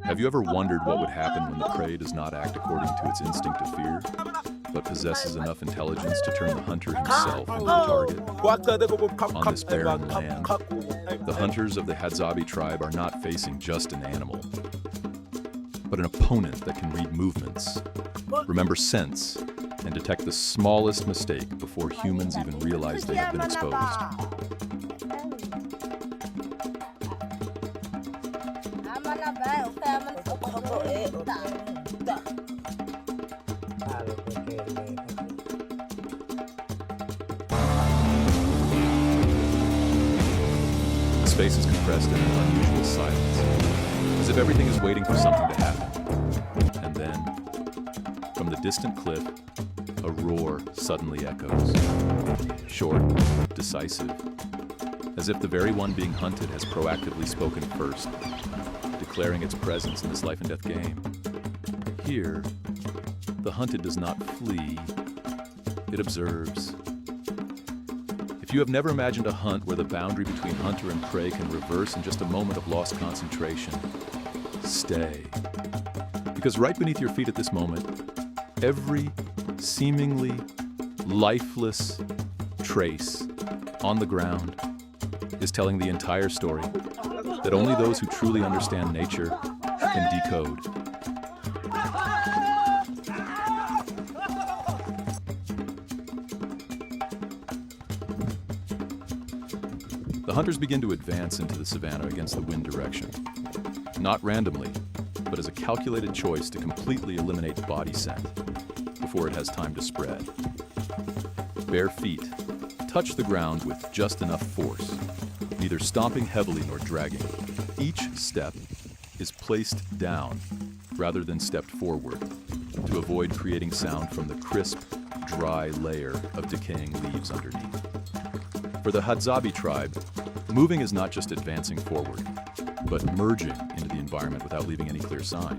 Have you ever wondered what would happen when the prey does not act according to its instinct of fear, but possesses enough intelligence to turn the hunter himself into the target? On this barren land, the hunters of the Hadzabe Tribe are not facing just an animal, but an opponent that can read movements, remember scents, and detect the smallest mistake before humans even realize they have been exposed. The space is compressed in an unusual silence, as if everything is waiting for something to happen. And then, from the distant cliff, a roar suddenly echoes. Short, decisive, as if the very one being hunted has proactively spoken first, declaring its presence in this life and death game. Here, the hunted does not flee, it observes. If you have never imagined a hunt where the boundary between hunter and prey can reverse in just a moment of lost concentration, stay. Because right beneath your feet at this moment, every seemingly lifeless trace on the ground is telling the entire story that only those who truly understand nature can decode. The hunters begin to advance into the savanna against the wind direction, not randomly, but as a calculated choice to completely eliminate body scent before it has time to spread. Bare feet touch the ground with just enough force, neither stomping heavily nor dragging. Each step is placed down rather than stepped forward to avoid creating sound from the crisp, dry layer of decaying leaves underneath. For the Hadzabe tribe, moving is not just advancing forward, but merging into the environment without leaving any clear sign.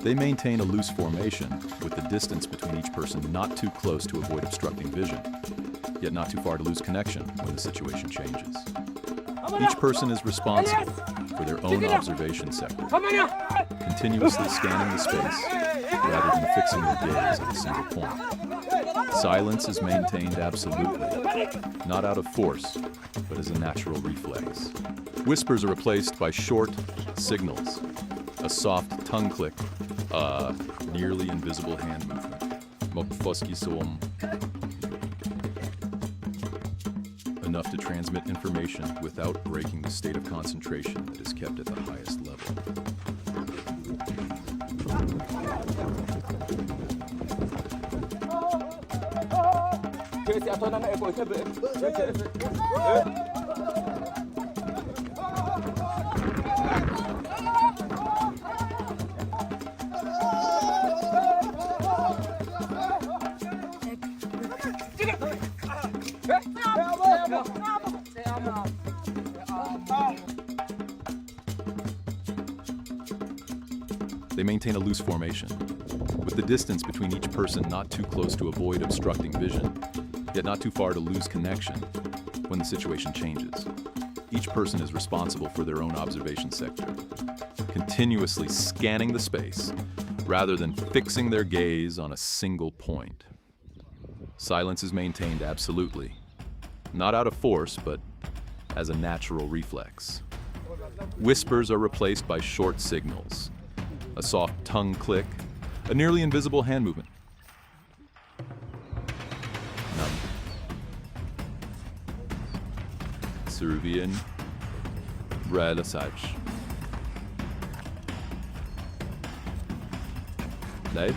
They maintain a loose formation, with the distance between each person not too close to avoid obstructing vision, yet not too far to lose connection when the situation changes. Each person is responsible for their own observation sector, continuously scanning the space rather than fixing their gaze at a single point. Silence is maintained absolutely, not out of force, but as a natural reflex. Whispers are replaced by short signals, a soft tongue click, a nearly invisible hand movement. Enough to transmit information without breaking the state of concentration that is kept at the highest level. They maintain a loose formation, with the distance between each person not too close to avoid obstructing vision, yet not too far to lose connection when the situation changes. Each person is responsible for their own observation sector, continuously scanning the space rather than fixing their gaze on a single point. Silence is maintained absolutely, not out of force, but as a natural reflex. Whispers are replaced by short signals, a soft tongue click, a nearly invisible hand movement. None. Servien realisage. Leid?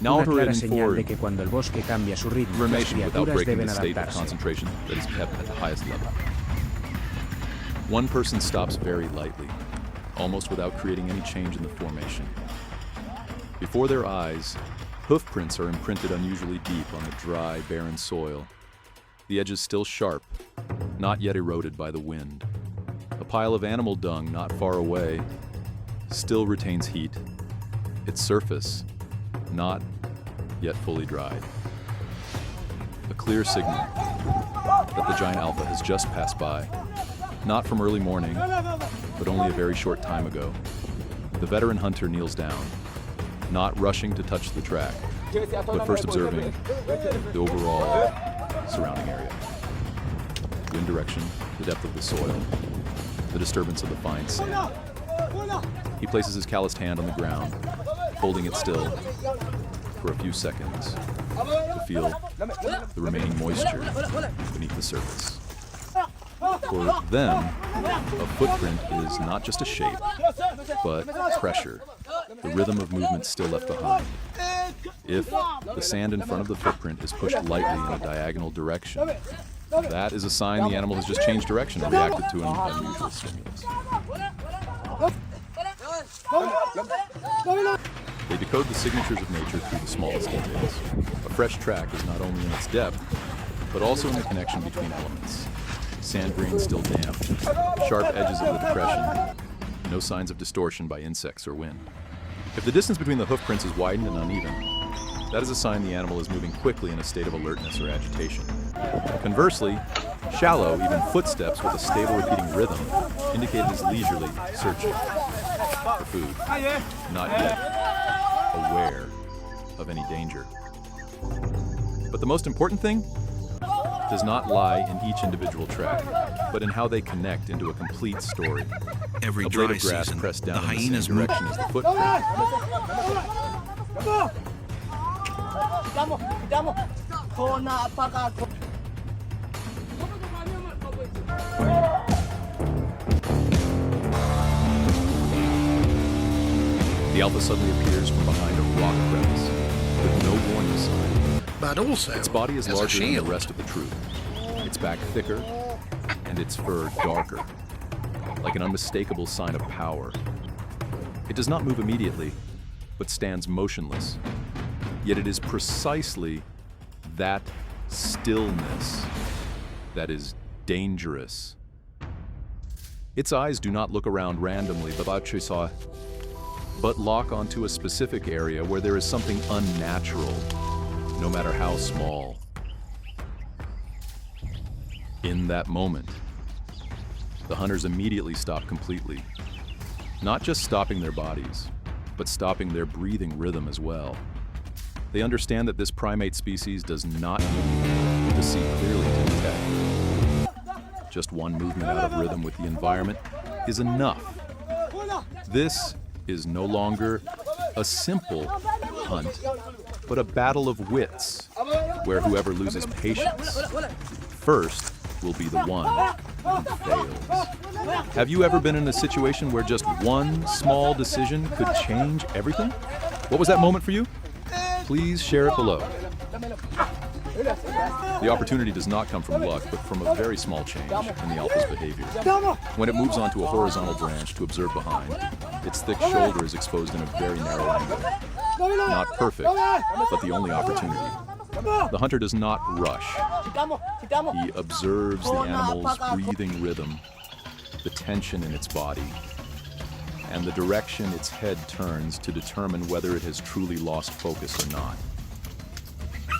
Now una to clara reinforce señal de que cuando el bosque cambia su ritmo, las information without criaturas breaking deben the state of adaptarse. concentration that is kept at the highest level. One person stops very lightly, almost without creating any change in the formation. Before their eyes, hoof prints are imprinted unusually deep on the dry, barren soil. The edges still sharp, not yet eroded by the wind. A pile of animal dung not far away still retains heat. Its surface, not yet fully dried. A clear signal that the giant alpha has just passed by, not from early morning, but only a very short time ago. The veteran hunter kneels down, not rushing to touch the track, but first observing the overall surrounding area. Wind direction, the depth of the soil, the disturbance of the fine sand. He places his calloused hand on the ground, holding it still for a few seconds to feel the remaining moisture beneath the surface. For them, a footprint is not just a shape, but pressure, the rhythm of movement still left behind. If the sand in front of the footprint is pushed lightly in a diagonal direction, that is a sign the animal has just changed direction and reacted to an unusual stimulus. They decode the signatures of nature through the smallest details. A fresh track is not only in its depth, but also in the connection between elements. Sand grains still damp, sharp edges of the depression, no signs of distortion by insects or wind. If the distance between the hoof prints is widened and uneven, that is a sign the animal is moving quickly in a state of alertness or agitation. Conversely, shallow, even footsteps with a stable repeating rhythm indicate it is leisurely searching for food, not yet aware of any danger. But the most important thing does not lie in each individual track, but in how they connect into a complete story. Every A blade dry of grass season, pressed the down in the hyenas same move. direction as the footprint. The alpha suddenly appears from behind a rock crevice with no warning sign. But also, Its body is as a larger than the shield. rest of the troop, its back thicker, and its fur darker, like an unmistakable sign of power. It does not move immediately, but stands motionless. Yet it is precisely that stillness that is dangerous. Its eyes do not look around randomly, but lock onto a specific area where there is something unnatural, no matter how small. In that moment, the hunters immediately stop completely, not just stopping their bodies, but stopping their breathing rhythm as well. They understand that this primate species does not need to see clearly to detect. Just one movement out of rhythm with the environment is enough. This is no longer a simple hunt, but a battle of wits, where whoever loses patience first will be the one who fails. Have you ever been in a situation where just one small decision could change everything? What was that moment for you? Please share it below. The opportunity does not come from luck, but from a very small change in the alpha's behavior. When it moves onto a horizontal branch to observe behind, its thick shoulder is exposed in a very narrow angle. Not perfect, but the only opportunity. The hunter does not rush. He observes the animal's breathing rhythm, the tension in its body, and the direction its head turns to determine whether it has truly lost focus or not.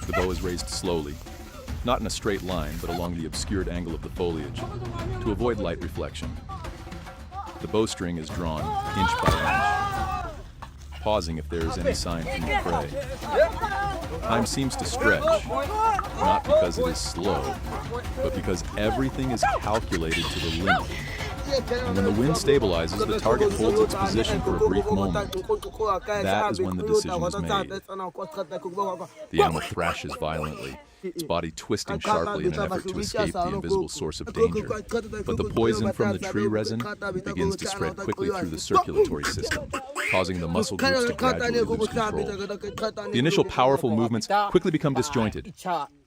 The bow is raised slowly, not in a straight line, but along the obscured angle of the foliage, to avoid light reflection. The bowstring is drawn inch by inch, pausing if there is any sign from the prey. Time seems to stretch, not because it is slow, but because everything is calculated to the limit. And when the wind stabilizes, the target holds its position for a brief moment. That is when the decision is made. The animal thrashes violently, its body twisting sharply in an effort to escape the invisible source of danger. But the poison from the tree resin begins to spread quickly through the circulatory system, causing the muscle groups to gradually lose control. The initial powerful movements quickly become disjointed,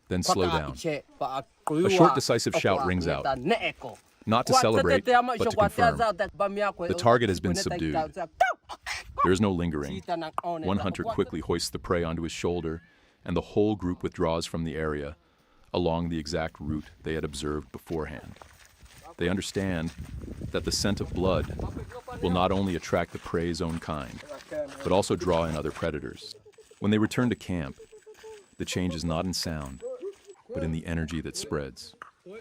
then slow down. A short, decisive shout rings out, not to celebrate, but to confirm. The target has been subdued. There is no lingering. One hunter quickly hoists the prey onto his shoulder, and the whole group withdraws from the area along the exact route they had observed beforehand. They understand that the scent of blood will not only attract the prey's own kind, but also draw in other predators. When they return to camp, the change is not in sound, but in the energy that spreads.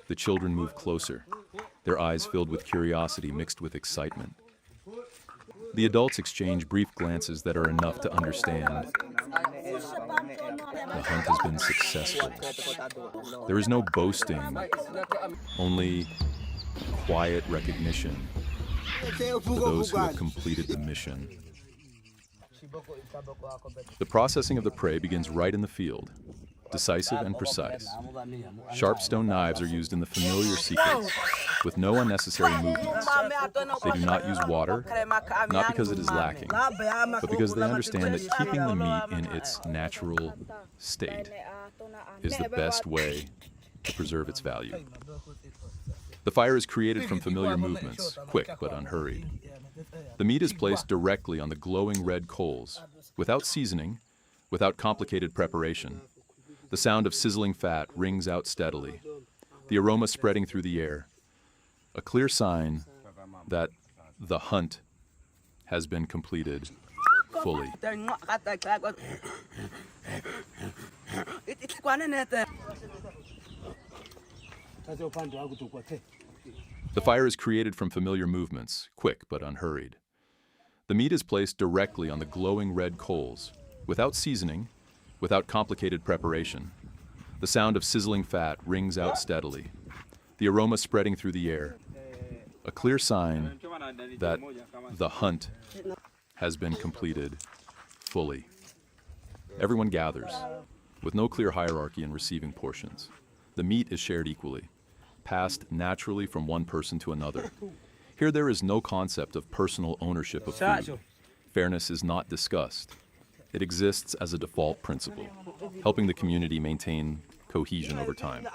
The children move closer, their eyes filled with curiosity mixed with excitement. The adults exchange brief glances that are enough to understand the hunt has been successful. There is no boasting, only quiet recognition for those who have completed the mission. The processing of the prey begins right in the field, decisive and precise. Sharp stone knives are used in the familiar sequence, with no unnecessary movements. They do not use water, not because it is lacking, but because they understand that keeping the meat in its natural state is the best way to preserve its value. The fire is created from familiar movements, quick but unhurried. The meat is placed directly on the glowing red coals, without seasoning, without complicated preparation. The sound of sizzling fat rings out steadily, the aroma spreading through the air, a clear sign that the hunt has been completed fully. The fire is created from familiar movements, quick but unhurried. The meat is placed directly on the glowing red coals, without seasoning, without complicated preparation. The sound of sizzling fat rings out steadily, the aroma spreading through the air, a clear sign that the hunt has been completed fully. Everyone gathers, with no clear hierarchy in receiving portions. The meat is shared equally, passed naturally from one person to another. Here there is no concept of personal ownership of food. Fairness is not discussed. It exists as a default principle, helping the community maintain cohesion over time.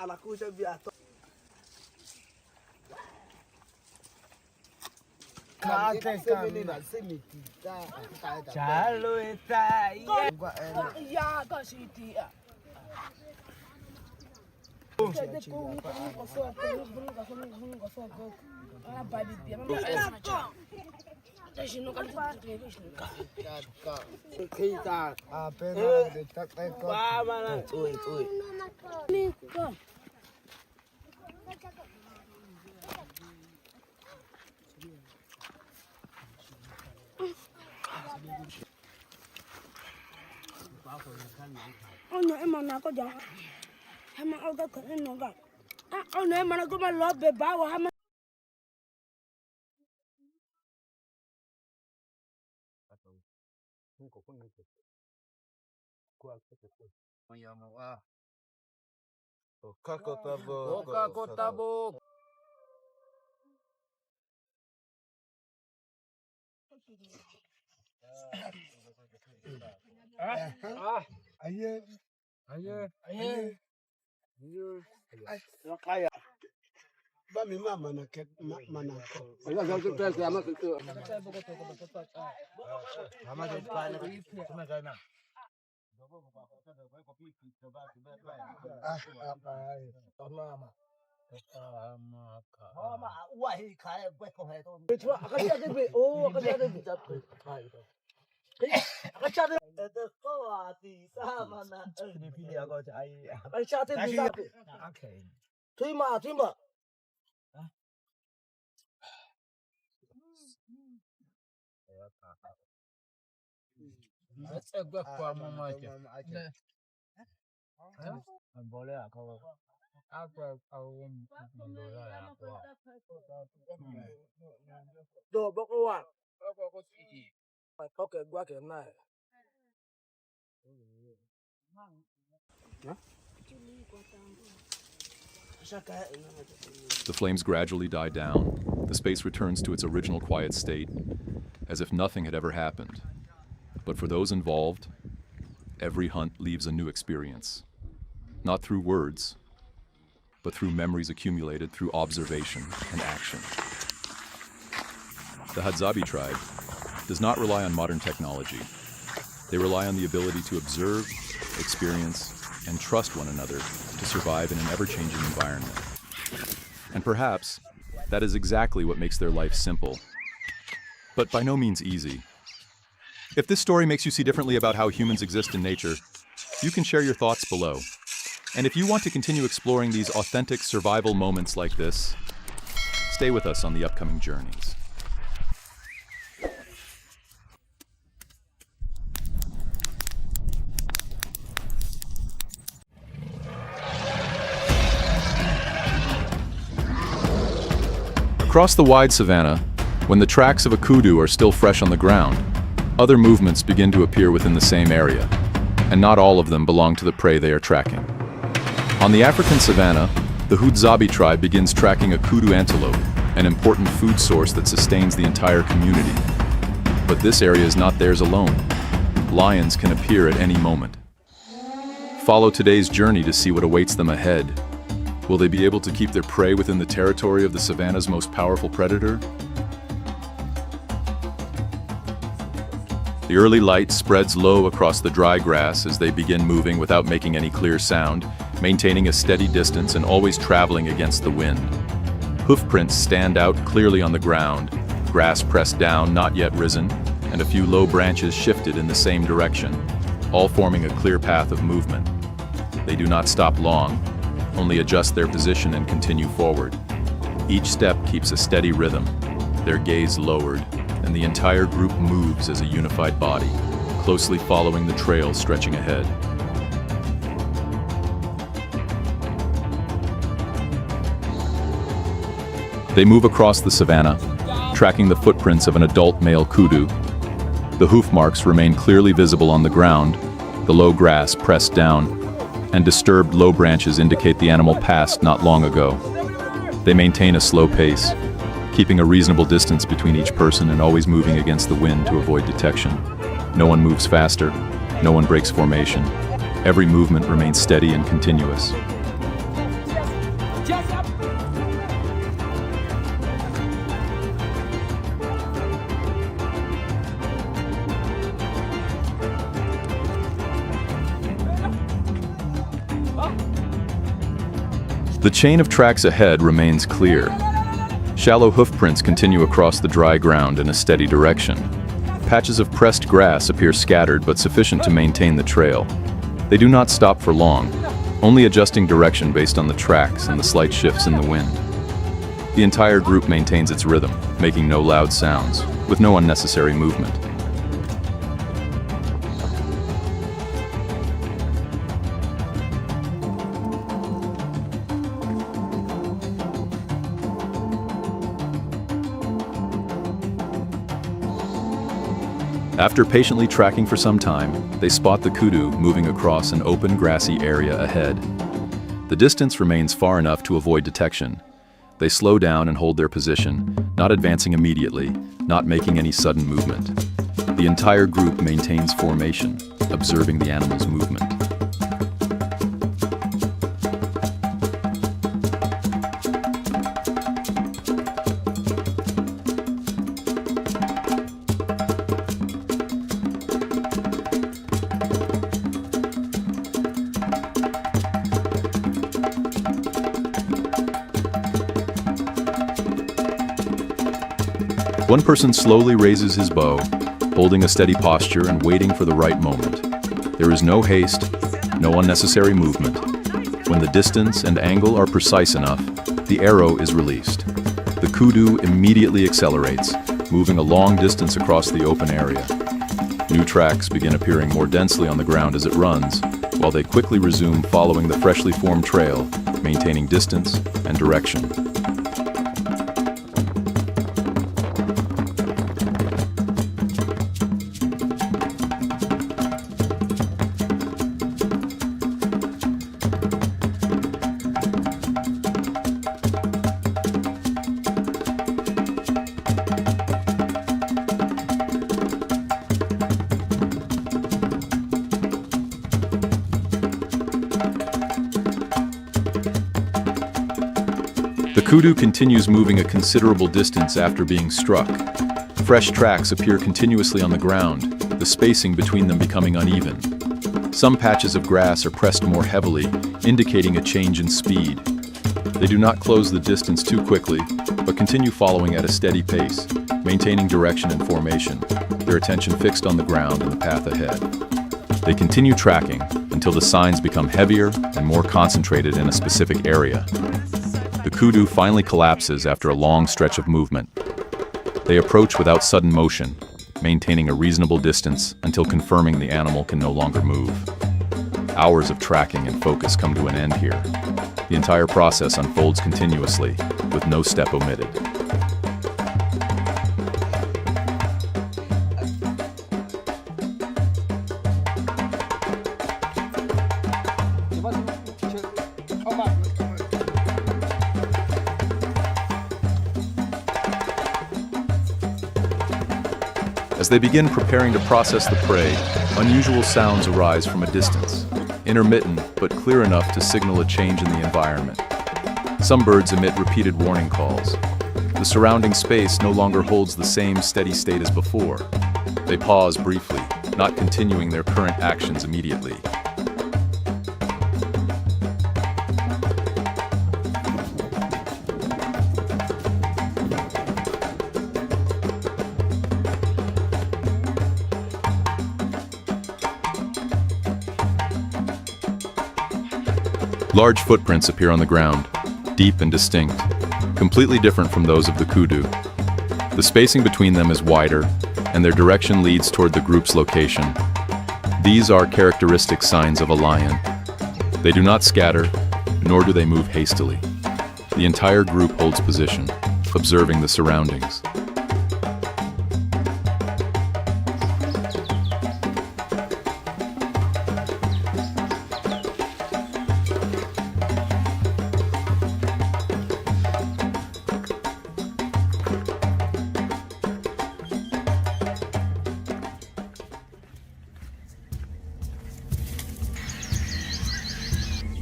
The flames gradually die down. The space returns to its original quiet state, as if nothing had ever happened. But for those involved, every hunt leaves a new experience. Not through words, but through memories accumulated through observation and action. The Hadzabe Tribe does not rely on modern technology. They rely on the ability to observe, experience, and trust one another to survive in an ever-changing environment. And perhaps that is exactly what makes their life simple, but by no means easy. If this story makes you see differently about how humans exist in nature, you can share your thoughts below. And if you want to continue exploring these authentic survival moments like this, stay with us on the upcoming journeys. Across the wide savanna, when the tracks of a kudu are still fresh on the ground, other movements begin to appear within the same area, and not all of them belong to the prey they are tracking. On the African savanna, the Hadzabe Tribe begins tracking a kudu antelope, an important food source that sustains the entire community. But this area is not theirs alone. Lions can appear at any moment. Follow today's journey to see what awaits them ahead. Will they be able to keep their prey within the territory of the savanna's most powerful predator? The early light spreads low across the dry grass as they begin moving without making any clear sound, maintaining a steady distance and always traveling against the wind. Hoofprints stand out clearly on the ground, grass pressed down, not yet risen, and a few low branches shifted in the same direction, all forming a clear path of movement. They do not stop long, only adjust their position and continue forward. Each step keeps a steady rhythm, their gaze lowered, and the entire group moves as a unified body, closely following the trail stretching ahead. They move across the savanna, tracking the footprints of an adult male kudu. The hoof marks remain clearly visible on the ground, the low grass pressed down, and disturbed low branches indicate the animal passed not long ago. They maintain a slow pace, keeping a reasonable distance between each person and always moving against the wind to avoid detection. No one moves faster, no one breaks formation. Every movement remains steady and continuous. The chain of tracks ahead remains clear. Shallow hoofprints continue across the dry ground in a steady direction. Patches of pressed grass appear scattered but sufficient to maintain the trail. They do not stop for long, only adjusting direction based on the tracks and the slight shifts in the wind. The entire group maintains its rhythm, making no loud sounds, with no unnecessary movement. After patiently tracking for some time, they spot the kudu moving across an open grassy area ahead. The distance remains far enough to avoid detection. They slow down and hold their position, not advancing immediately, not making any sudden movement. The entire group maintains formation, observing the animal's movement. One person slowly raises his bow, holding a steady posture and waiting for the right moment. There is no haste, no unnecessary movement. When the distance and angle are precise enough, the arrow is released. The kudu immediately accelerates, moving a long distance across the open area. New tracks begin appearing more densely on the ground as it runs, while they quickly resume following the freshly formed trail, maintaining distance and direction. The kudu continues moving a considerable distance after being struck. Fresh tracks appear continuously on the ground, the spacing between them becoming uneven. Some patches of grass are pressed more heavily, indicating a change in speed. They do not close the distance too quickly, but continue following at a steady pace, maintaining direction and formation, their attention fixed on the ground and the path ahead. They continue tracking until the signs become heavier and more concentrated in a specific area. The kudu finally collapses after a long stretch of movement. They approach without sudden motion, maintaining a reasonable distance until confirming the animal can no longer move. Hours of tracking and focus come to an end here. The entire process unfolds continuously, with no step omitted. As they begin preparing to process the prey, unusual sounds arise from a distance, intermittent but clear enough to signal a change in the environment. Some birds emit repeated warning calls. The surrounding space no longer holds the same steady state as before. They pause briefly, not continuing their current actions immediately. Large footprints appear on the ground, deep and distinct, completely different from those of the kudu. The spacing between them is wider, and their direction leads toward the group's location. These are characteristic signs of a lion. They do not scatter, nor do they move hastily. The entire group holds position, observing the surroundings.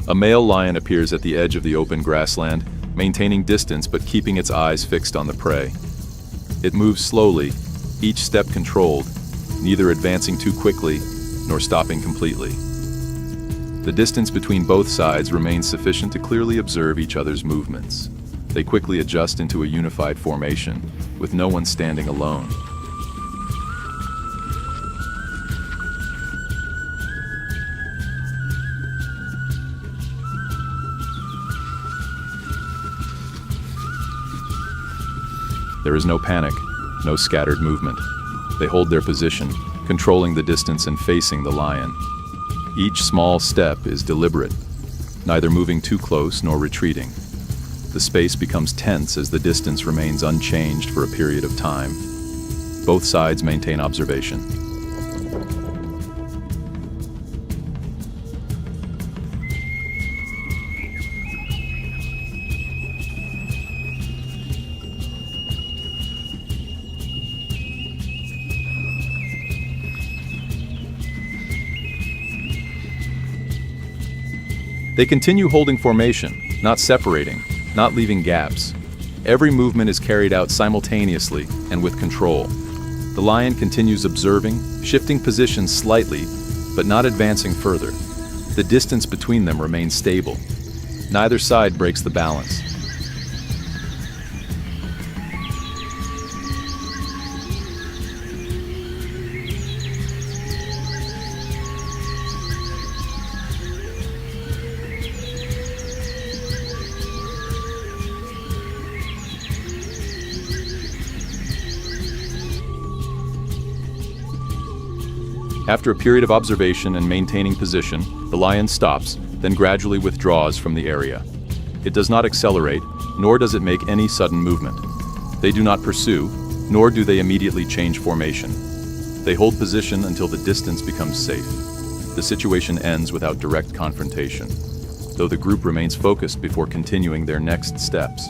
A male lion appears at the edge of the open grassland, maintaining distance but keeping its eyes fixed on the prey. It moves slowly, each step controlled, neither advancing too quickly nor stopping completely. The distance between both sides remains sufficient to clearly observe each other's movements. They quickly adjust into a unified formation, with no one standing alone. There is no panic, no scattered movement. They hold their position, controlling the distance and facing the lion. Each small step is deliberate, neither moving too close nor retreating. The space becomes tense as the distance remains unchanged for a period of time. Both sides maintain observation. They continue holding formation, not separating, not leaving gaps. Every movement is carried out simultaneously and with control. The lion continues observing, shifting positions slightly, but not advancing further. The distance between them remains stable. Neither side breaks the balance. After a period of observation and maintaining position, the lion stops, then gradually withdraws from the area. It does not accelerate, nor does it make any sudden movement. They do not pursue, nor do they immediately change formation. They hold position until the distance becomes safe. The situation ends without direct confrontation, though the group remains focused before continuing their next steps.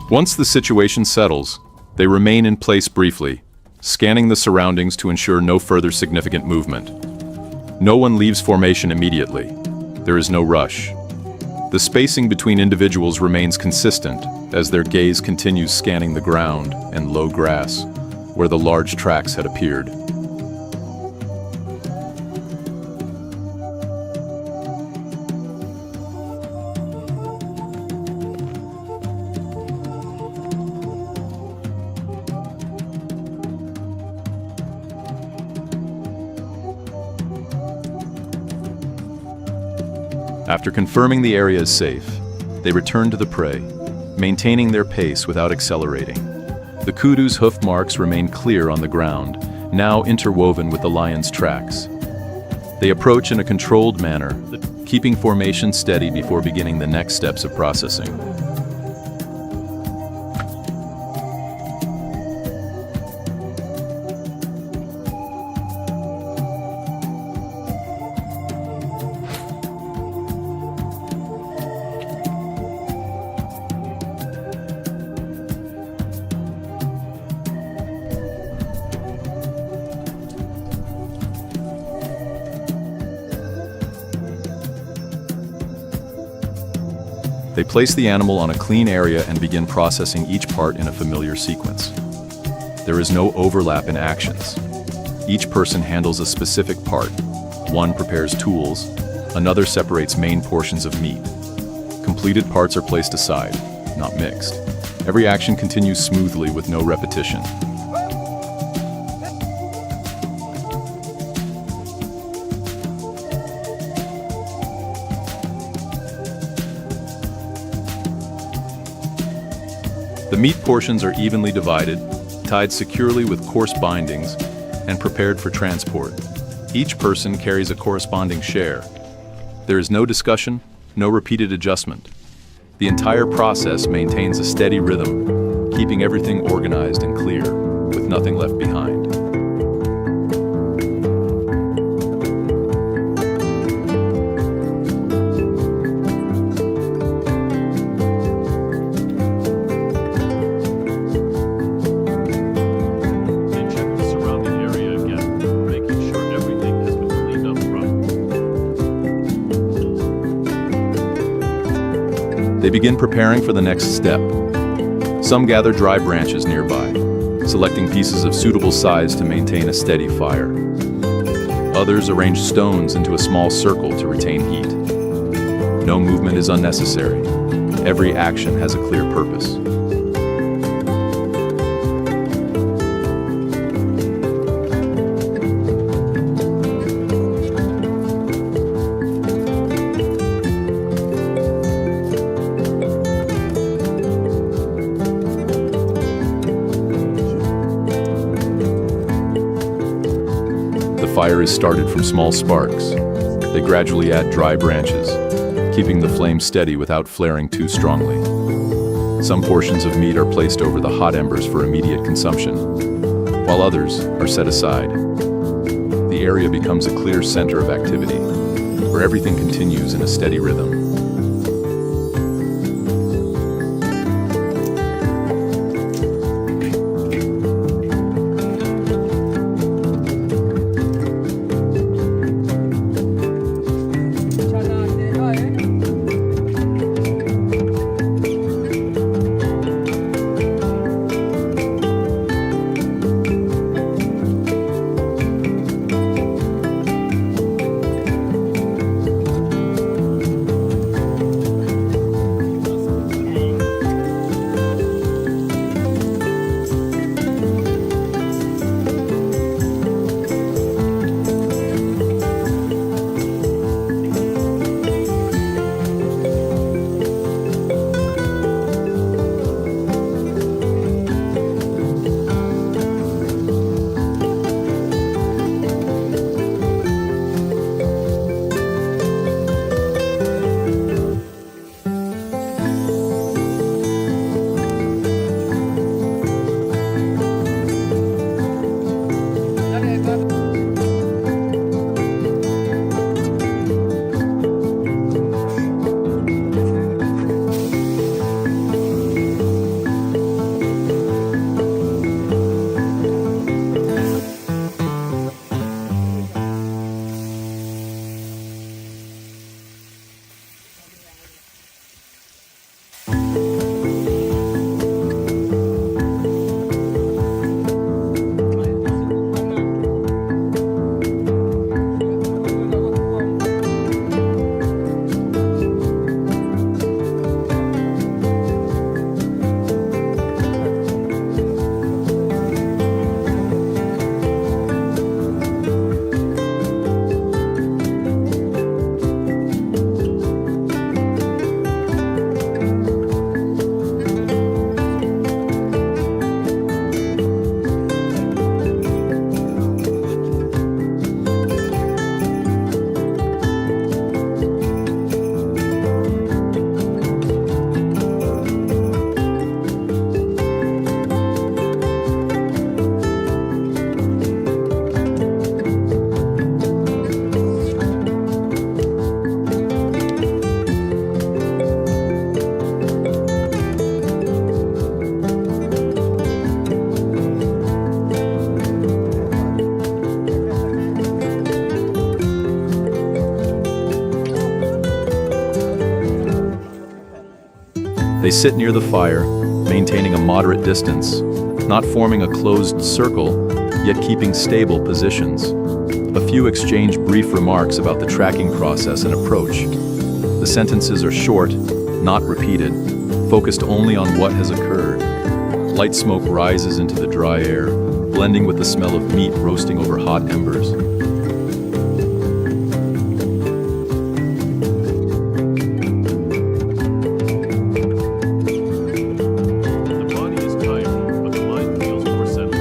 Once the situation settles, they remain in place briefly, scanning the surroundings to ensure no further significant movement. No one leaves formation immediately. There is no rush. The spacing between individuals remains consistent as their gaze continues scanning the ground and low grass, where the large tracks had appeared. After confirming the area is safe, they return to the prey, maintaining their pace without accelerating. The kudu's hoof marks remain clear on the ground, now interwoven with the lion's tracks. They approach in a controlled manner, keeping formation steady before beginning the next steps of processing. They place the animal on a clean area and begin processing each part in a familiar sequence. There is no overlap in actions. Each person handles a specific part. One prepares tools, another separates main portions of meat. Completed parts are placed aside, not mixed. Every action continues smoothly with no repetition. The meat portions are evenly divided, tied securely with coarse bindings, and prepared for transport. Each person carries a corresponding share. There is no discussion, no repeated adjustment. The entire process maintains a steady rhythm, keeping everything organized and clear, with nothing left behind. They begin preparing for the next step. Some gather dry branches nearby, selecting pieces of suitable size to maintain a steady fire. Others arrange stones into a small circle to retain heat. No movement is unnecessary. Every action has a clear purpose. The fire is started from small sparks. They gradually add dry branches, keeping the flame steady without flaring too strongly. Some portions of meat are placed over the hot embers for immediate consumption, while others are set aside. The area becomes a clear center of activity, where everything continues in a steady rhythm. They sit near the fire, maintaining a moderate distance, not forming a closed circle, yet keeping stable positions. A few exchange brief remarks about the tracking process and approach. The sentences are short, not repeated, focused only on what has occurred. Light smoke rises into the dry air, blending with the smell of meat roasting over hot embers. The body is tired, but the mind feels more settled.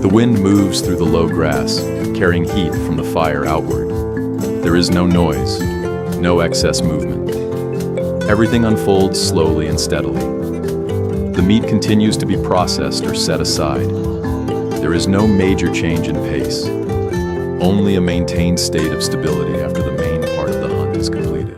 The wind moves through the low grass, carrying heat from the fire outward. There is no noise, no excess movement. Everything unfolds slowly and steadily. The meat continues to be processed or set aside. There is no major change in pace, only a maintained state of stability after the main part of the hunt is completed.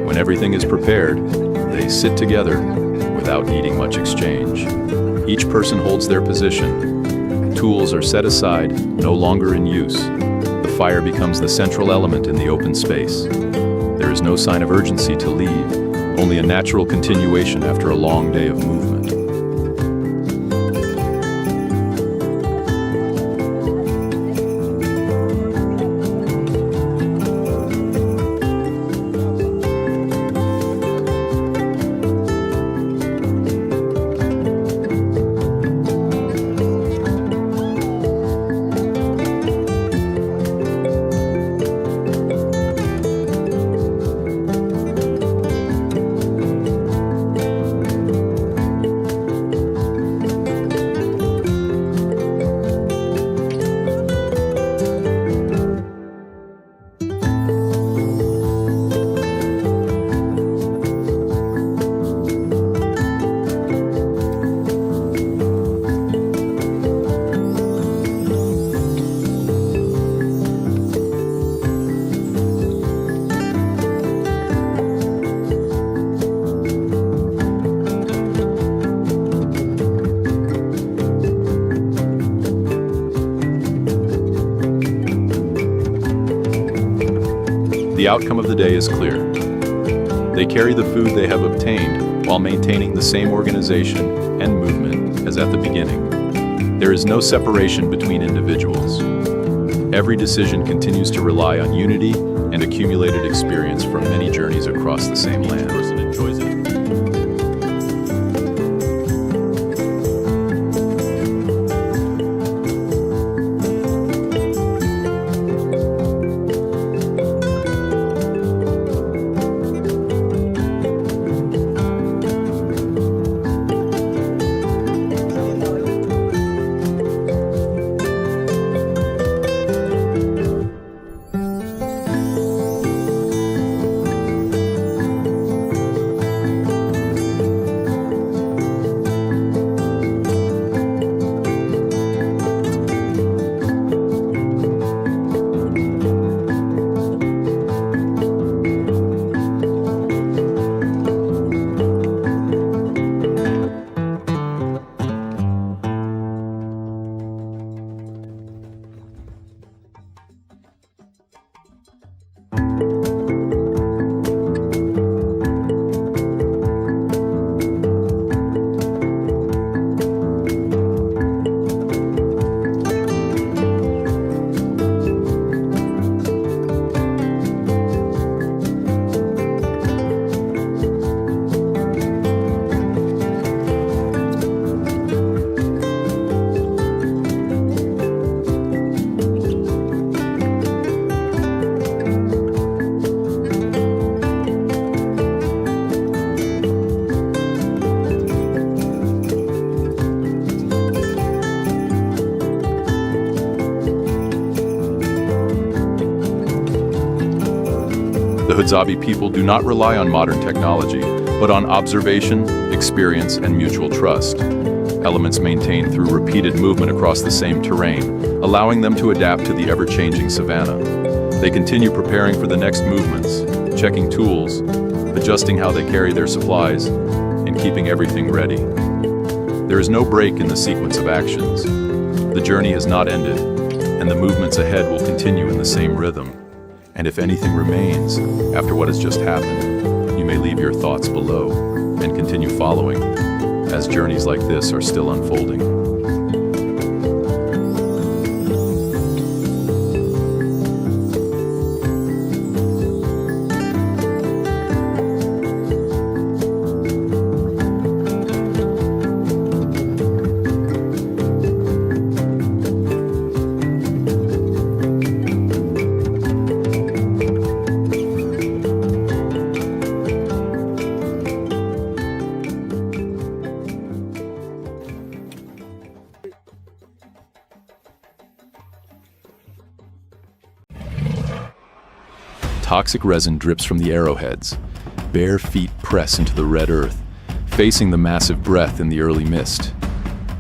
When everything is prepared, they sit together without needing much exchange. Each person holds their position. Tools are set aside, no longer in use. The fire becomes the central element in the open space. There is no sign of urgency to leave, only a natural continuation after a long day of movement. The outcome of the day is clear. They carry the food they have obtained while maintaining the same organization and movement as at the beginning. There is no separation between individuals. Every decision continues to rely on unity and accumulated experience from many journeys across the same land. Each person enjoys it. The Hadzabe people do not rely on modern technology, but on observation, experience, and mutual trust. Elements maintained through repeated movement across the same terrain, allowing them to adapt to the ever-changing savanna. They continue preparing for the next movements, checking tools, adjusting how they carry their supplies, and keeping everything ready. There is no break in the sequence of actions. The journey has not ended, and the movements ahead will continue in the same rhythm. And if anything remains after what has just happened, you may leave your thoughts below and continue following, as journeys like this are still unfolding. Toxic resin drips from the arrowheads. Bare feet press into the red earth, facing the massive breath in the early mist.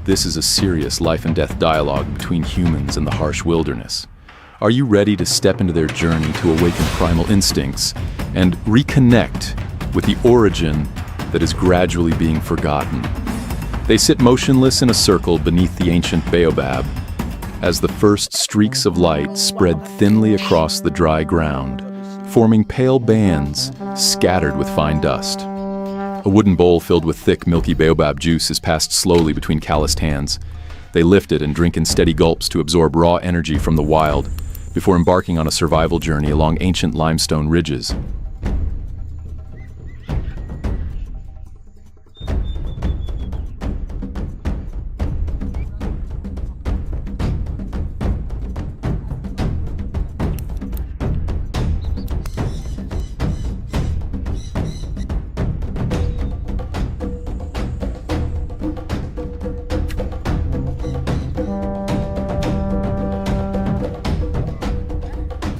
This is a serious life and death dialogue between humans and the harsh wilderness. Are you ready to step into their journey to awaken primal instincts and reconnect with the origin that is gradually being forgotten? They sit motionless in a circle beneath the ancient baobab as the first streaks of light spread thinly across the dry ground, forming pale bands scattered with fine dust. A wooden bowl filled with thick, milky baobab juice is passed slowly between calloused hands. They lift it and drink in steady gulps to absorb raw energy from the wild before embarking on a survival journey along ancient limestone ridges.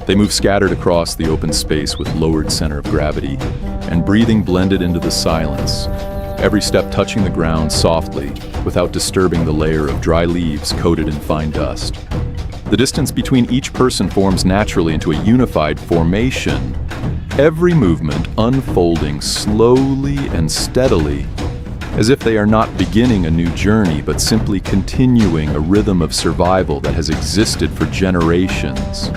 They move scattered across the open space with lowered center of gravity and breathing blended into the silence, every step touching the ground softly without disturbing the layer of dry leaves coated in fine dust. The distance between each person forms naturally into a unified formation, every movement unfolding slowly and steadily, as if they are not beginning a new journey but simply continuing a rhythm of survival that has existed for generations.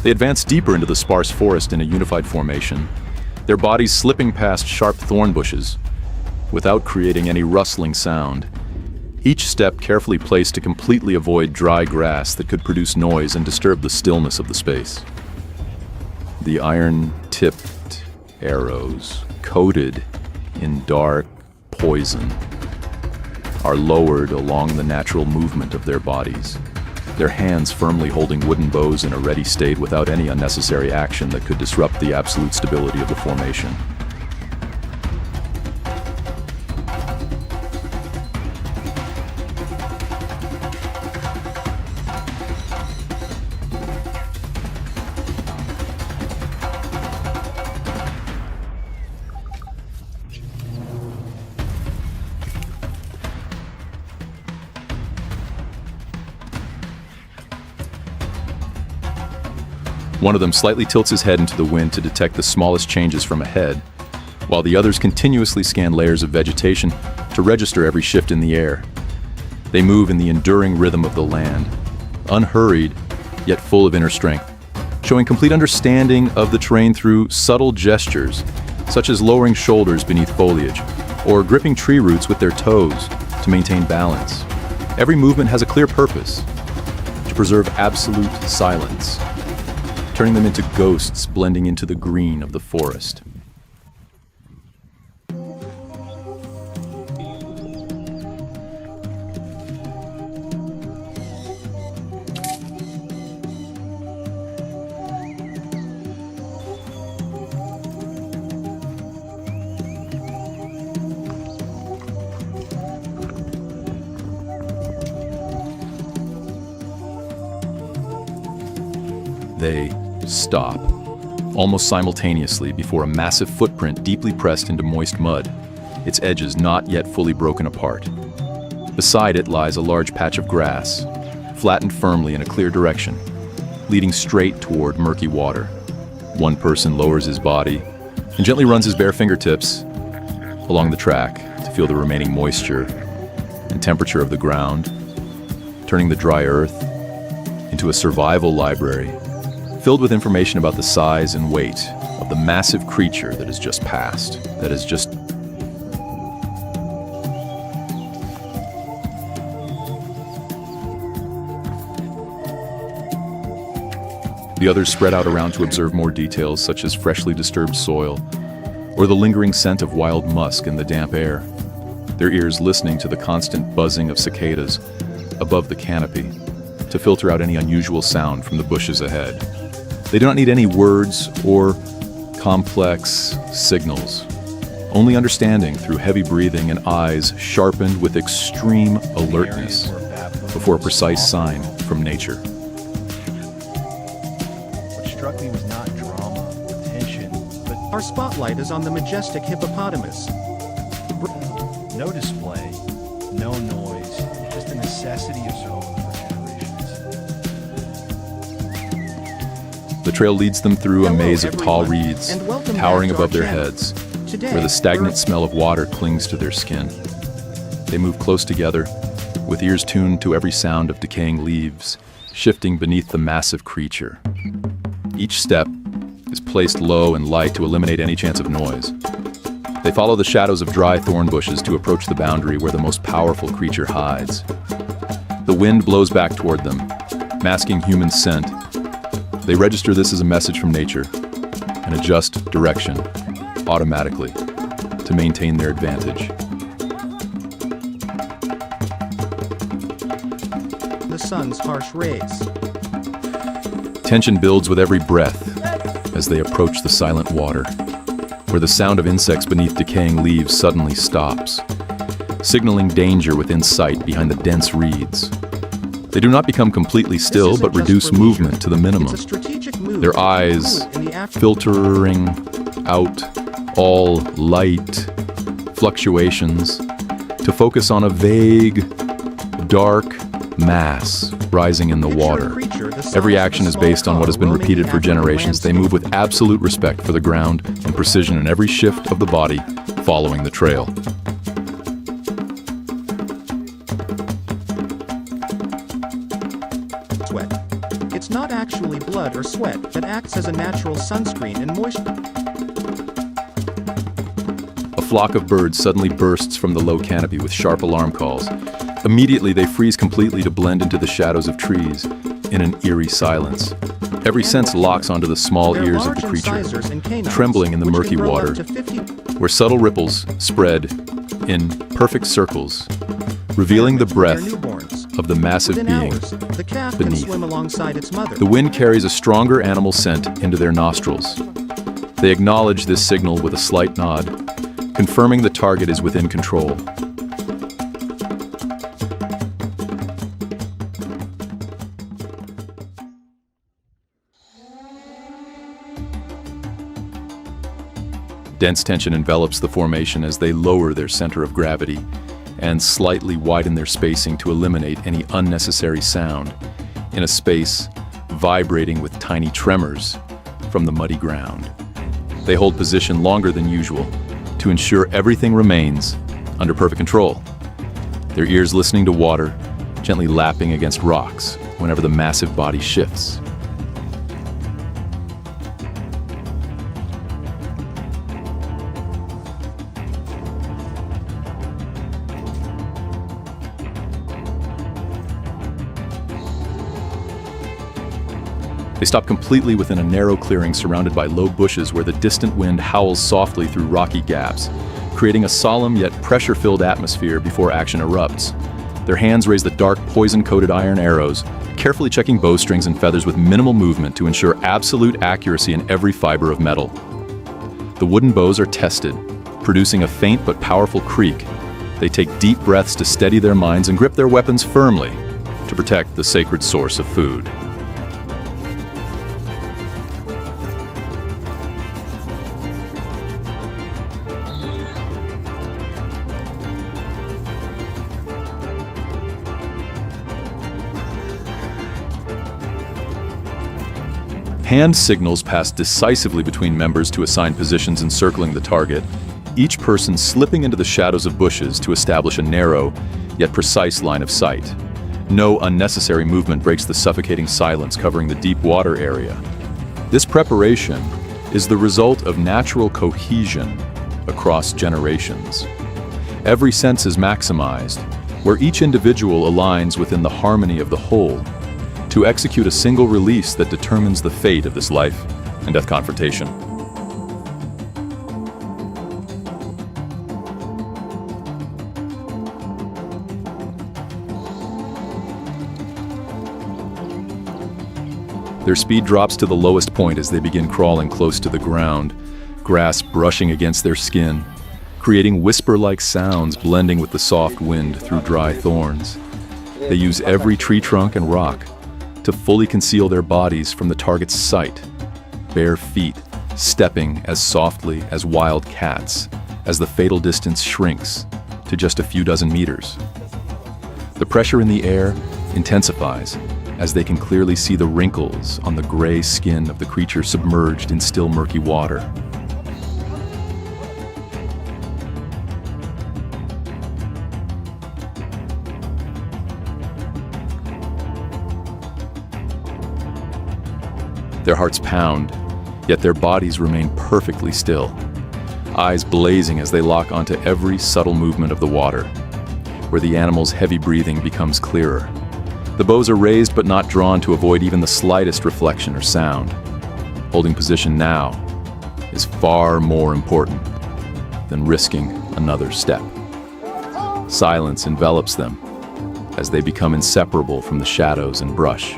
They advance deeper into the sparse forest in a unified formation, their bodies slipping past sharp thorn bushes without creating any rustling sound, each step carefully placed to completely avoid dry grass that could produce noise and disturb the stillness of the space. The iron-tipped arrows, coated in dark poison, are lowered along the natural movement of their bodies, their hands firmly holding wooden bows in a ready state without any unnecessary action that could disrupt the absolute stability of the formation. One of them slightly tilts his head into the wind to detect the smallest changes from ahead, while the others continuously scan layers of vegetation to register every shift in the air. They move in the enduring rhythm of the land, unhurried, yet full of inner strength, showing complete understanding of the terrain through subtle gestures, such as lowering shoulders beneath foliage, or gripping tree roots with their toes to maintain balance. Every movement has a clear purpose: to preserve absolute silence, turning them into ghosts blending into the green of the forest. They stop, almost simultaneously, before a massive footprint deeply pressed into moist mud, its edges not yet fully broken apart. Beside it lies a large patch of grass, flattened firmly in a clear direction, leading straight toward murky water. One person lowers his body and gently runs his bare fingertips along the track to feel the remaining moisture and temperature of the ground, turning the dry earth into a survival library filled with information about the size and weight of the massive creature that has just passed, The others spread out around to observe more details, such as freshly disturbed soil, or the lingering scent of wild musk in the damp air, their ears listening to the constant buzzing of cicadas above the canopy to filter out any unusual sound from the bushes ahead. They do not need any words or complex signals, only understanding through heavy breathing and eyes sharpened with extreme alertness before a precise sign from nature. What struck me was not drama or tension, but our spotlight is on the majestic hippopotamus. No display, no noise, just a necessity of zone for generations. The trail leads them through a maze of tall reeds, towering above their heads, where the stagnant smell of water clings to their skin. They move close together, with ears tuned to every sound of decaying leaves, shifting beneath the massive creature. Each step is placed low and light to eliminate any chance of noise. They follow the shadows of dry thorn bushes to approach the boundary where the most powerful creature hides. The wind blows back toward them, masking human scent. They register this as a message from nature and adjust direction automatically to maintain their advantage. The sun's harsh rays. Tension builds with every breath as they approach the silent water, where the sound of insects beneath decaying leaves suddenly stops, signaling danger within sight behind the dense reeds. They do not become completely still, but reduce movement to the minimum, their eyes filtering out all light fluctuations to focus on a vague, dark mass rising in the water. Every action is based on what has been repeated for generations. They move with absolute respect for the ground and precision in every shift of the body following the trail. Sweat. It's not actually blood or sweat that acts as a natural sunscreen and moisture. A flock of birds suddenly bursts from the low canopy with sharp alarm calls. Immediately, they freeze completely to blend into the shadows of trees in an eerie silence. Every sense locks onto the small ears of the creature, trembling in the murky water, where subtle ripples spread in perfect circles, revealing the breath of the massive being beneath. The wind carries a stronger animal scent into their nostrils. They acknowledge this signal with a slight nod, confirming the target is within control. Dense tension envelops the formation as they lower their center of gravity and slightly widen their spacing to eliminate any unnecessary sound in a space vibrating with tiny tremors from the muddy ground. They hold position longer than usual to ensure everything remains under perfect control, their ears listening to water gently lapping against rocks whenever the massive body shifts. They stop completely within a narrow clearing surrounded by low bushes where the distant wind howls softly through rocky gaps, creating a solemn yet pressure-filled atmosphere before action erupts. Their hands raise the dark, poison-coated iron arrows, carefully checking bowstrings and feathers with minimal movement to ensure absolute accuracy in every fiber of metal. The wooden bows are tested, producing a faint but powerful creak. They take deep breaths to steady their minds and grip their weapons firmly to protect the sacred source of food. Hand signals pass decisively between members to assign positions encircling the target, each person slipping into the shadows of bushes to establish a narrow, yet precise line of sight. No unnecessary movement breaks the suffocating silence covering the deep water area. This preparation is the result of natural cohesion across generations. Every sense is maximized, where each individual aligns within the harmony of the whole, to execute a single release that determines the fate of this life and death confrontation. Their speed drops to the lowest point as they begin crawling close to the ground, grass brushing against their skin, creating whisper-like sounds blending with the soft wind through dry thorns. They use every tree trunk and rock to fully conceal their bodies from the target's sight, bare feet stepping as softly as wild cats as the fatal distance shrinks to just a few dozen meters. The pressure in the air intensifies as they can clearly see the wrinkles on the gray skin of the creature submerged in still murky water. Their hearts pound, yet their bodies remain perfectly still, eyes blazing as they lock onto every subtle movement of the water, where the animal's heavy breathing becomes clearer. The bows are raised but not drawn to avoid even the slightest reflection or sound. Holding position now is far more important than risking another step. Silence envelops them as they become inseparable from the shadows and brush,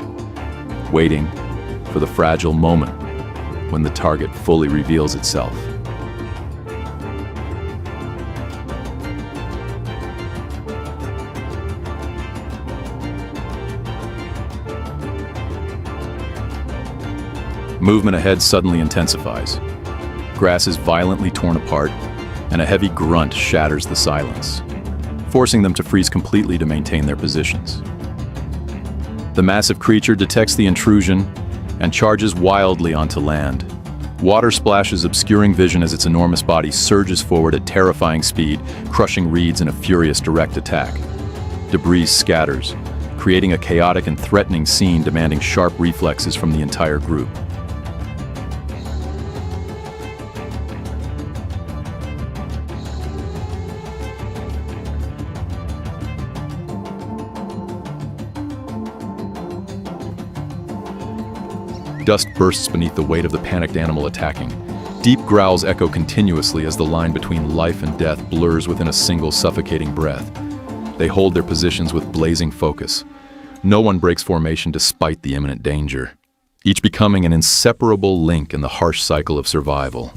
waiting for the fragile moment when the target fully reveals itself. Movement ahead suddenly intensifies. Grass is violently torn apart, and a heavy grunt shatters the silence, forcing them to freeze completely to maintain their positions. The massive creature detects the intrusion and charges wildly onto land. Water splashes obscuring vision as its enormous body surges forward at terrifying speed, crushing reeds in a furious direct attack. Debris scatters, creating a chaotic and threatening scene demanding sharp reflexes from the entire group. Dust bursts beneath the weight of the panicked animal attacking. Deep growls echo continuously as the line between life and death blurs within a single suffocating breath. They hold their positions with blazing focus. No one breaks formation despite the imminent danger, each becoming an inseparable link in the harsh cycle of survival.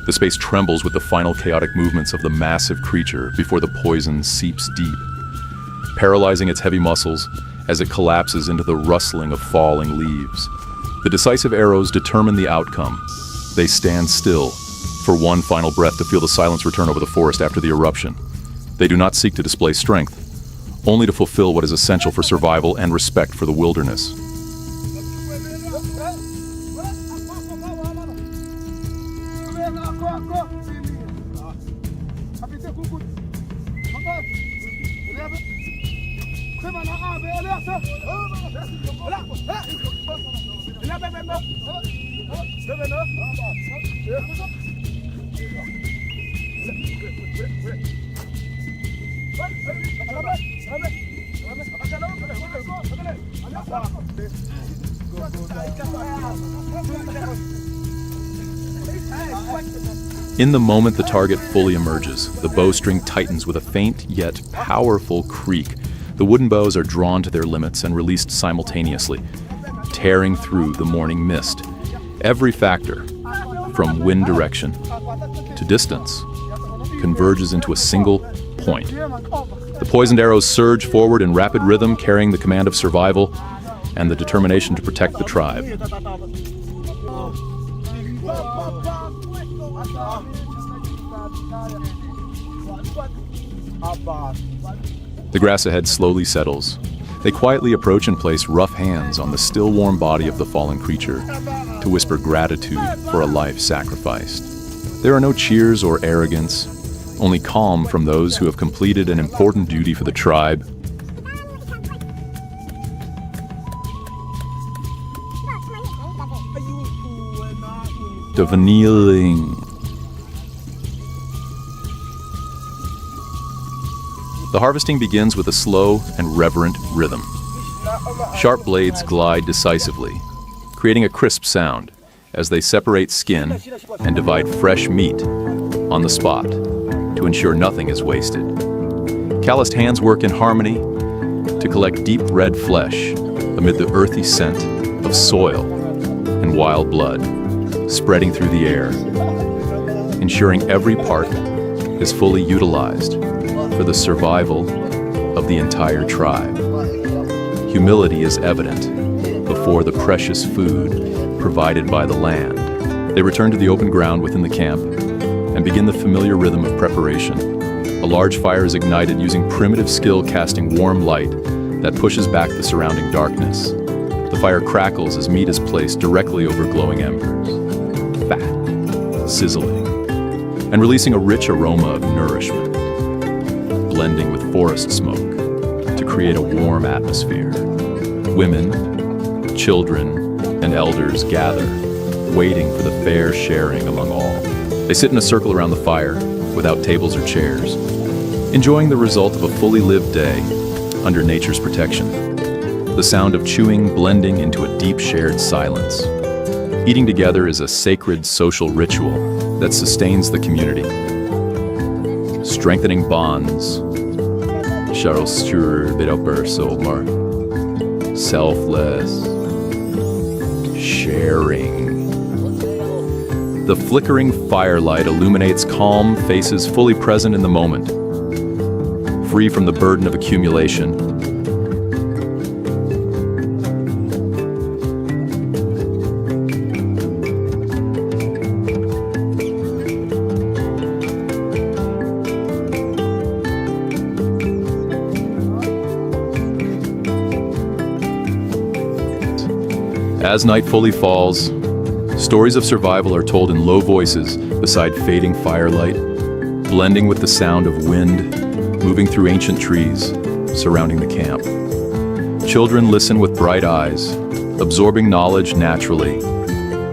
The space trembles with the final chaotic movements of the massive creature before the poison seeps deep, paralyzing its heavy muscles as it collapses into the rustling of falling leaves. The decisive arrows determine the outcome. They stand still for one final breath to feel the silence return over the forest after the eruption. They do not seek to display strength, only to fulfill what is essential for survival and respect for the wilderness. In the moment the target fully emerges, the bowstring tightens with a faint yet powerful creak. The wooden bows are drawn to their limits and released simultaneously, tearing through the morning mist. Every factor, from wind direction to distance, converges into a single point. The poisoned arrows surge forward in rapid rhythm, carrying the command of survival and the determination to protect the tribe. The grass ahead slowly settles. They quietly approach and place rough hands on the still warm body of the fallen creature to whisper gratitude for a life sacrificed. There are no cheers or arrogance, only calm from those who have completed an important duty for the tribe. Kneeling. The harvesting begins with a slow and reverent rhythm. Sharp blades glide decisively, creating a crisp sound as they separate skin and divide fresh meat on the spot to ensure nothing is wasted. Calloused hands work in harmony to collect deep red flesh amid the earthy scent of soil and wild blood spreading through the air, ensuring every part is fully utilized for the survival of the entire tribe. Humility is evident before the precious food provided by the land. They return to the open ground within the camp and begin the familiar rhythm of preparation. A large fire is ignited using primitive skill, casting warm light that pushes back the surrounding darkness. The fire crackles as meat is placed directly over glowing embers, fat, sizzling, and releasing a rich aroma of nourishment, blending with forest smoke to create a warm atmosphere. Women, children, and elders gather, waiting for the fair sharing among all. They sit in a circle around the fire, without tables or chairs, enjoying the result of a fully lived day under nature's protection. The sound of chewing blending into a deep shared silence. Eating together is a sacred social ritual that sustains the community, strengthening bonds. Selfless sharing. The flickering firelight illuminates calm faces fully present in the moment, free from the burden of accumulation. As night fully falls, stories of survival are told in low voices beside fading firelight, blending with the sound of wind moving through ancient trees surrounding the camp. Children listen with bright eyes, absorbing knowledge naturally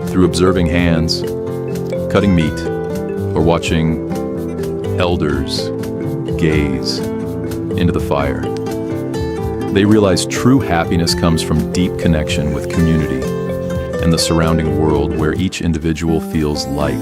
through observing hands, cutting meat, or watching elders gaze into the fire. They realize true happiness comes from deep connection with community and the surrounding world where each individual feels light.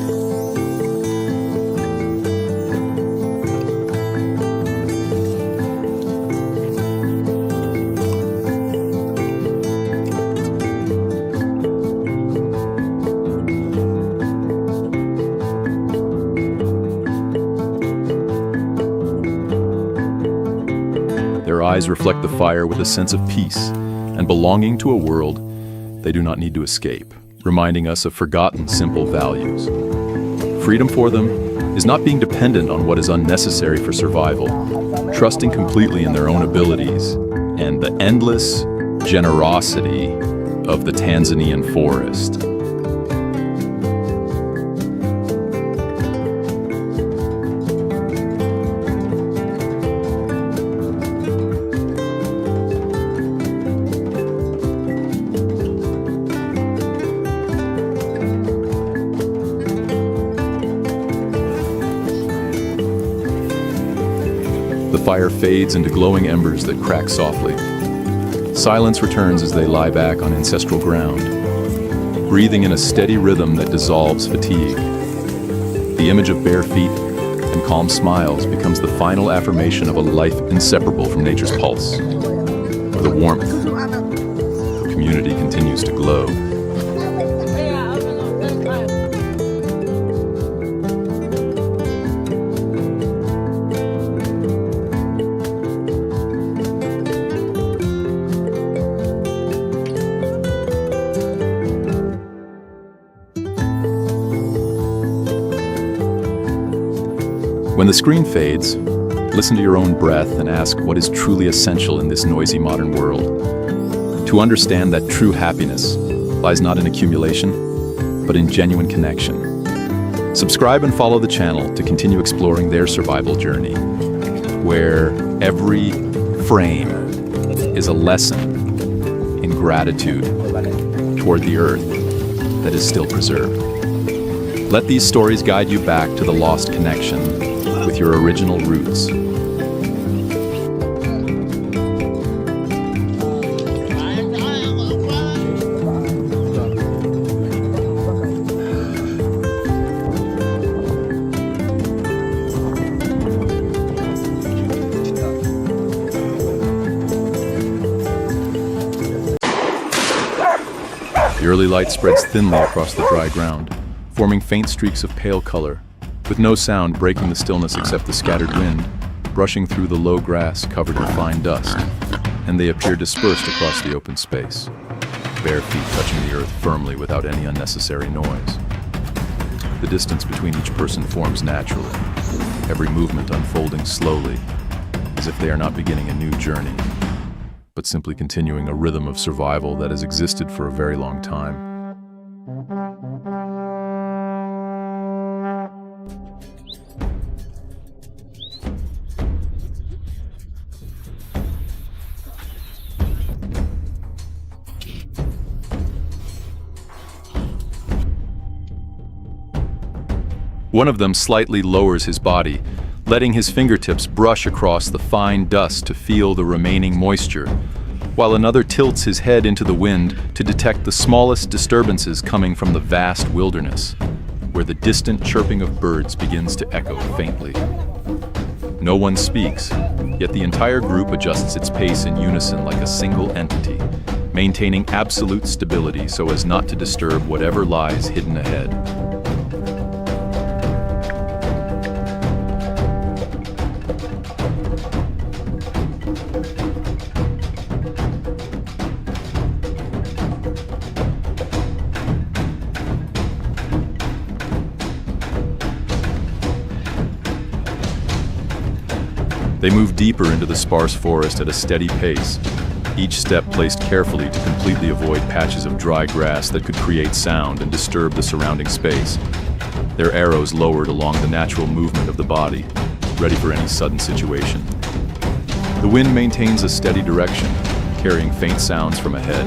Their eyes reflect the fire with a sense of peace and belonging to a world they do not need to escape, reminding us of forgotten simple values. Freedom for them is not being dependent on what is unnecessary for survival, trusting completely in their own abilities and the endless generosity of the Tanzanian forest. fire fades into glowing embers that crack softly. Silence returns as they lie back on ancestral ground, breathing in a steady rhythm that dissolves fatigue. The image of bare feet and calm smiles becomes the final affirmation of a life inseparable from nature's pulse. With a warmth, the community continues to glow. When the screen fades, listen to your own breath and ask what is truly essential in this noisy modern world. To understand that true happiness lies not in accumulation, but in genuine connection. Subscribe and follow the channel to continue exploring their survival journey, where every frame is a lesson in gratitude toward the earth that is still preserved. Let these stories guide you back to the lost connection with your original roots. The early light spreads thinly across the dry ground, forming faint streaks of pale color, with no sound breaking the stillness except the scattered wind, brushing through the low grass covered in fine dust, and they appear dispersed across the open space, bare feet touching the earth firmly without any unnecessary noise. The distance between each person forms naturally, every movement unfolding slowly, as if they are not beginning a new journey, but simply continuing a rhythm of survival that has existed for a very long time. One of them slightly lowers his body, letting his fingertips brush across the fine dust to feel the remaining moisture, while another tilts his head into the wind to detect the smallest disturbances coming from the vast wilderness, where the distant chirping of birds begins to echo faintly. No one speaks, yet the entire group adjusts its pace in unison like a single entity, maintaining absolute stability so as not to disturb whatever lies hidden ahead. They move deeper into the sparse forest at a steady pace, each step placed carefully to completely avoid patches of dry grass that could create sound and disturb the surrounding space. Their arrows lowered along the natural movement of the body, ready for any sudden situation. The wind maintains a steady direction, carrying faint sounds from ahead,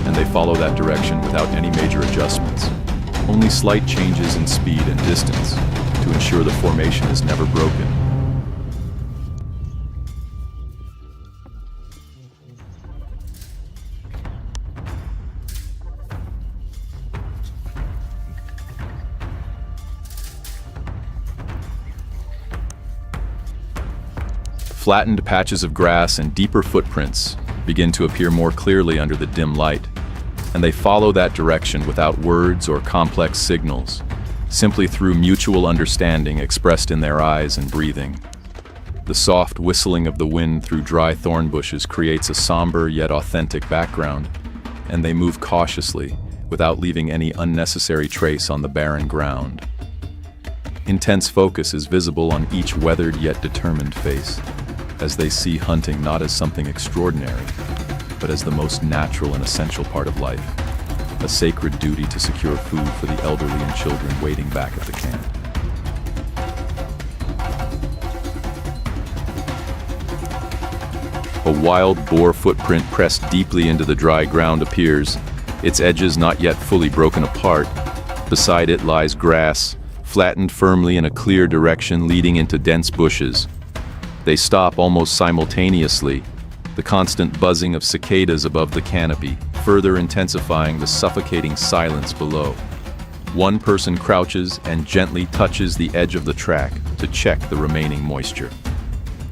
and they follow that direction without any major adjustments, only slight changes in speed and distance to ensure the formation is never broken. Flattened patches of grass and deeper footprints begin to appear more clearly under the dim light, and they follow that direction without words or complex signals, simply through mutual understanding expressed in their eyes and breathing. The soft whistling of the wind through dry thorn bushes creates a somber yet authentic background, and they move cautiously without leaving any unnecessary trace on the barren ground. Intense focus is visible on each weathered yet determined face, as they see hunting not as something extraordinary, but as the most natural and essential part of life, a sacred duty to secure food for the elderly and children waiting back at the camp. A wild boar footprint pressed deeply into the dry ground appears, its edges not yet fully broken apart. Beside it lies grass, flattened firmly in a clear direction leading into dense bushes. They stop almost simultaneously, the constant buzzing of cicadas above the canopy, further intensifying the suffocating silence below. One person crouches and gently touches the edge of the track to check the remaining moisture.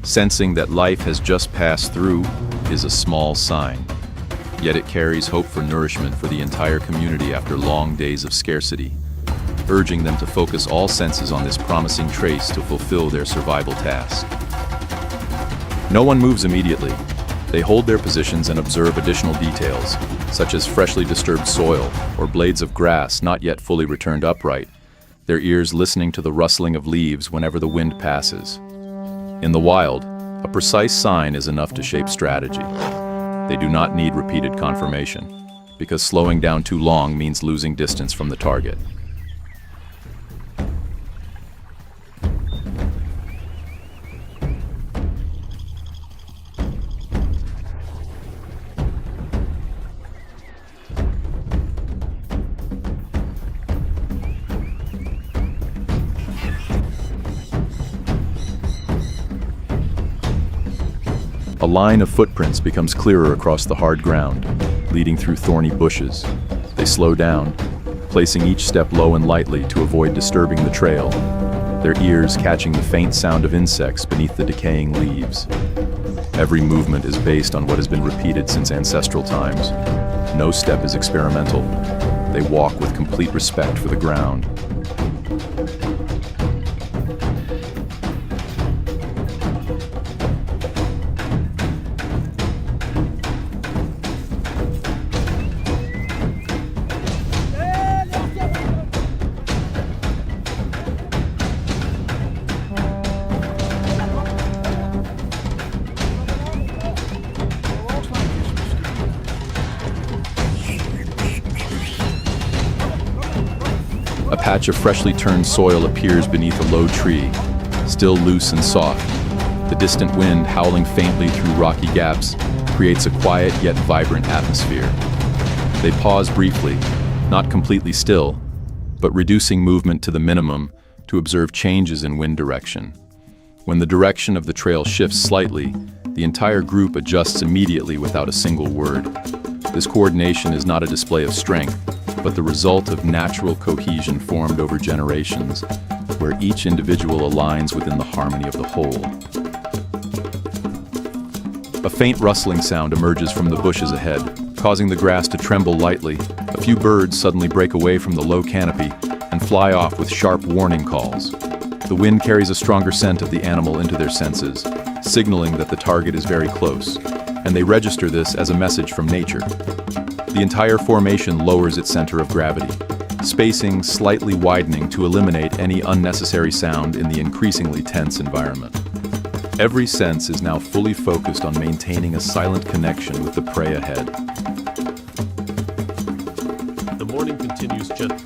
Sensing that life has just passed through is a small sign, yet it carries hope for nourishment for the entire community after long days of scarcity, urging them to focus all senses on this promising trace to fulfill their survival task. No one moves immediately. They hold their positions and observe additional details, such as freshly disturbed soil or blades of grass not yet fully returned upright, their ears listening to the rustling of leaves whenever the wind passes. In the wild, a precise sign is enough to shape strategy. They do not need repeated confirmation, because slowing down too long means losing distance from the target. A line of footprints becomes clearer across the hard ground, leading through thorny bushes. They slow down, placing each step low and lightly to avoid disturbing the trail, their ears catching the faint sound of insects beneath the decaying leaves. Every movement is based on what has been repeated since ancestral times. No step is experimental. They walk with complete respect for the ground. A patch of freshly turned soil appears beneath a low tree, still loose and soft. The distant wind, howling faintly through rocky gaps, creates a quiet yet vibrant atmosphere. They pause briefly, not completely still, but reducing movement to the minimum to observe changes in wind direction. When the direction of the trail shifts slightly, the entire group adjusts immediately without a single word. This coordination is not a display of strength, but the result of natural cohesion formed over generations, where each individual aligns within the harmony of the whole. A faint rustling sound emerges from the bushes ahead, causing the grass to tremble lightly. A few birds suddenly break away from the low canopy and fly off with sharp warning calls. The wind carries a stronger scent of the animal into their senses, signaling that the target is very close, and they register this as a message from nature. The entire formation lowers its center of gravity, spacing slightly widening to eliminate any unnecessary sound in the increasingly tense environment. Every sense is now fully focused on maintaining a silent connection with the prey ahead. The morning continues gently.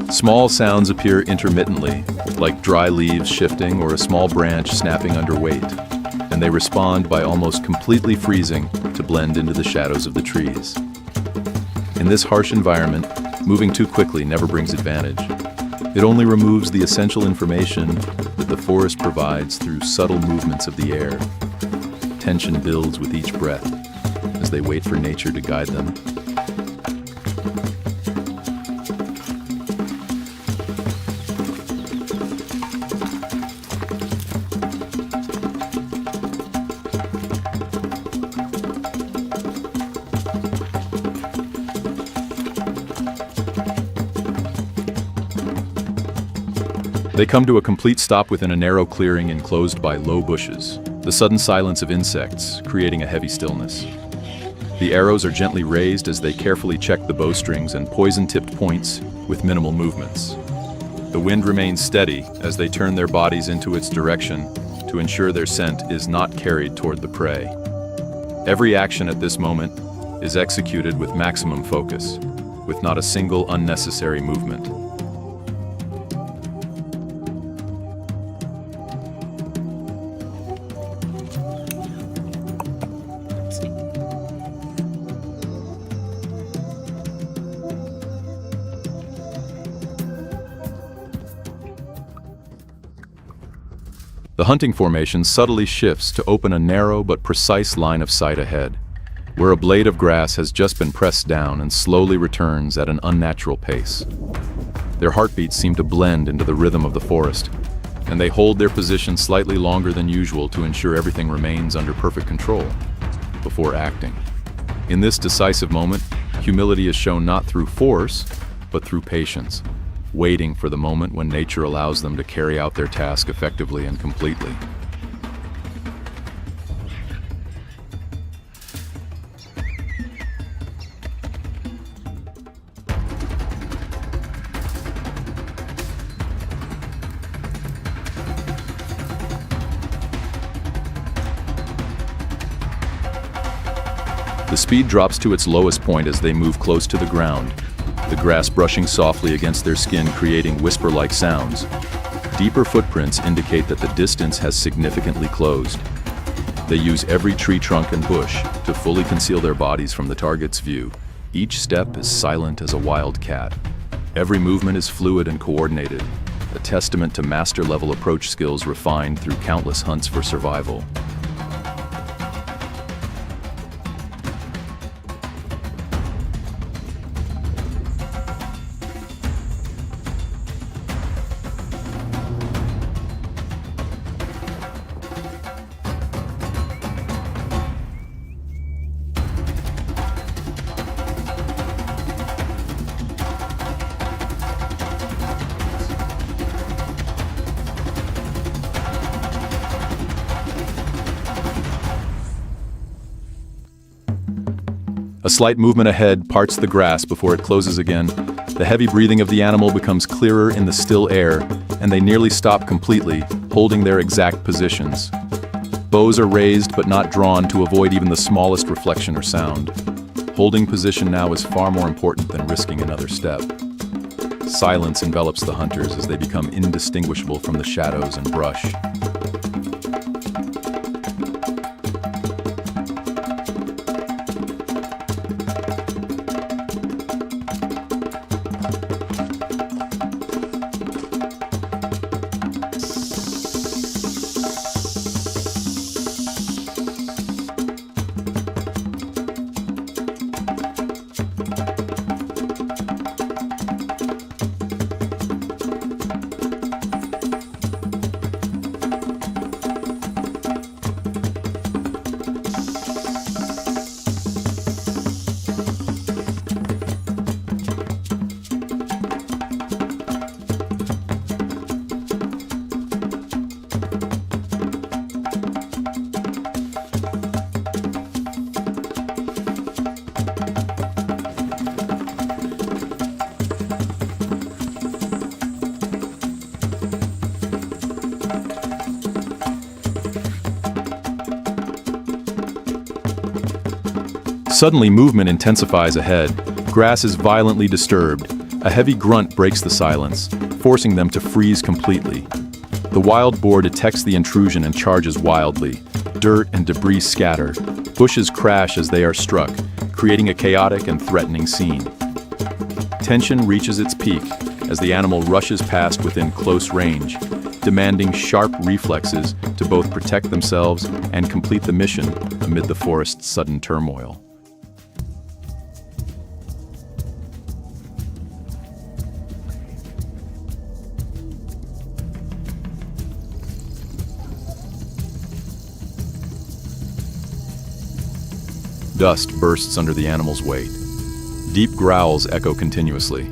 Small sounds appear intermittently, like dry leaves shifting or a small branch snapping under weight, and they respond by almost completely freezing to blend into the shadows of the trees. In this harsh environment, moving too quickly never brings advantage. It only removes the essential information that the forest provides through subtle movements of the air. Tension builds with each breath as they wait for nature to guide them. They come to a complete stop within a narrow clearing enclosed by low bushes, the sudden silence of insects creating a heavy stillness. The arrows are gently raised as they carefully check the bowstrings and poison-tipped points with minimal movements. The wind remains steady as they turn their bodies into its direction to ensure their scent is not carried toward the prey. Every action at this moment is executed with maximum focus, with not a single unnecessary movement. The hunting formation subtly shifts to open a narrow but precise line of sight ahead, where a blade of grass has just been pressed down and slowly returns at an unnatural pace. Their heartbeats seem to blend into the rhythm of the forest, and they hold their position slightly longer than usual to ensure everything remains under perfect control before acting. In this decisive moment, humility is shown not through force, but through patience, waiting for the moment when nature allows them to carry out their task effectively and completely. The speed drops to its lowest point as they move close to the ground, the grass brushing softly against their skin, creating whisper-like sounds. Deeper footprints indicate that the distance has significantly closed. They use every tree trunk and bush to fully conceal their bodies from the target's view. Each step is silent as a wild cat. Every movement is fluid and coordinated, a testament to master-level approach skills refined through countless hunts for survival. A slight movement ahead parts the grass before it closes again. The heavy breathing of the animal becomes clearer in the still air, and they nearly stop completely, holding their exact positions. Bows are raised but not drawn to avoid even the smallest reflection or sound. Holding position now is far more important than risking another step. Silence envelops the hunters as they become indistinguishable from the shadows and brush. Suddenly, movement intensifies ahead. Grass is violently disturbed. A heavy grunt breaks the silence, forcing them to freeze completely. The wild boar detects the intrusion and charges wildly. Dirt and debris scatter. Bushes crash as they are struck, creating a chaotic and threatening scene. Tension reaches its peak as the animal rushes past within close range, demanding sharp reflexes to both protect themselves and complete the mission amid the forest's sudden turmoil. Dust bursts under the animal's weight. Deep growls echo continuously.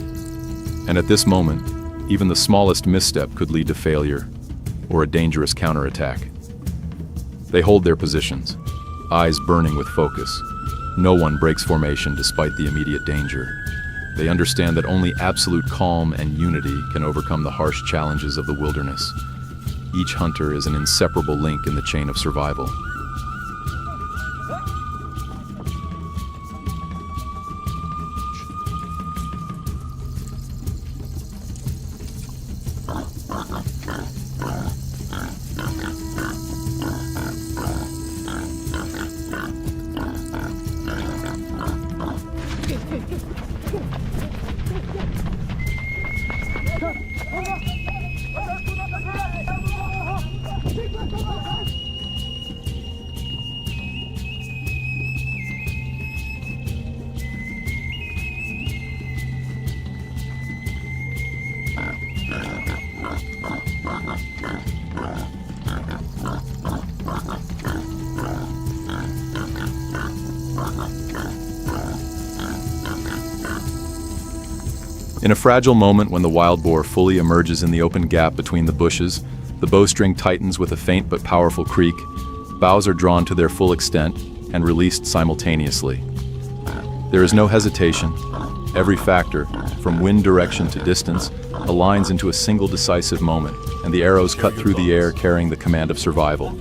And at this moment, even the smallest misstep could lead to failure or a dangerous counterattack. They hold their positions, eyes burning with focus. No one breaks formation despite the immediate danger. They understand that only absolute calm and unity can overcome the harsh challenges of the wilderness. Each hunter is an inseparable link in the chain of survival. In a fragile moment when the wild boar fully emerges in the open gap between the bushes, the bowstring tightens with a faint but powerful creak, bows are drawn to their full extent and released simultaneously. There is no hesitation. Every factor, from wind direction to distance, aligns into a single decisive moment, and the arrows cut through the air carrying the command of survival.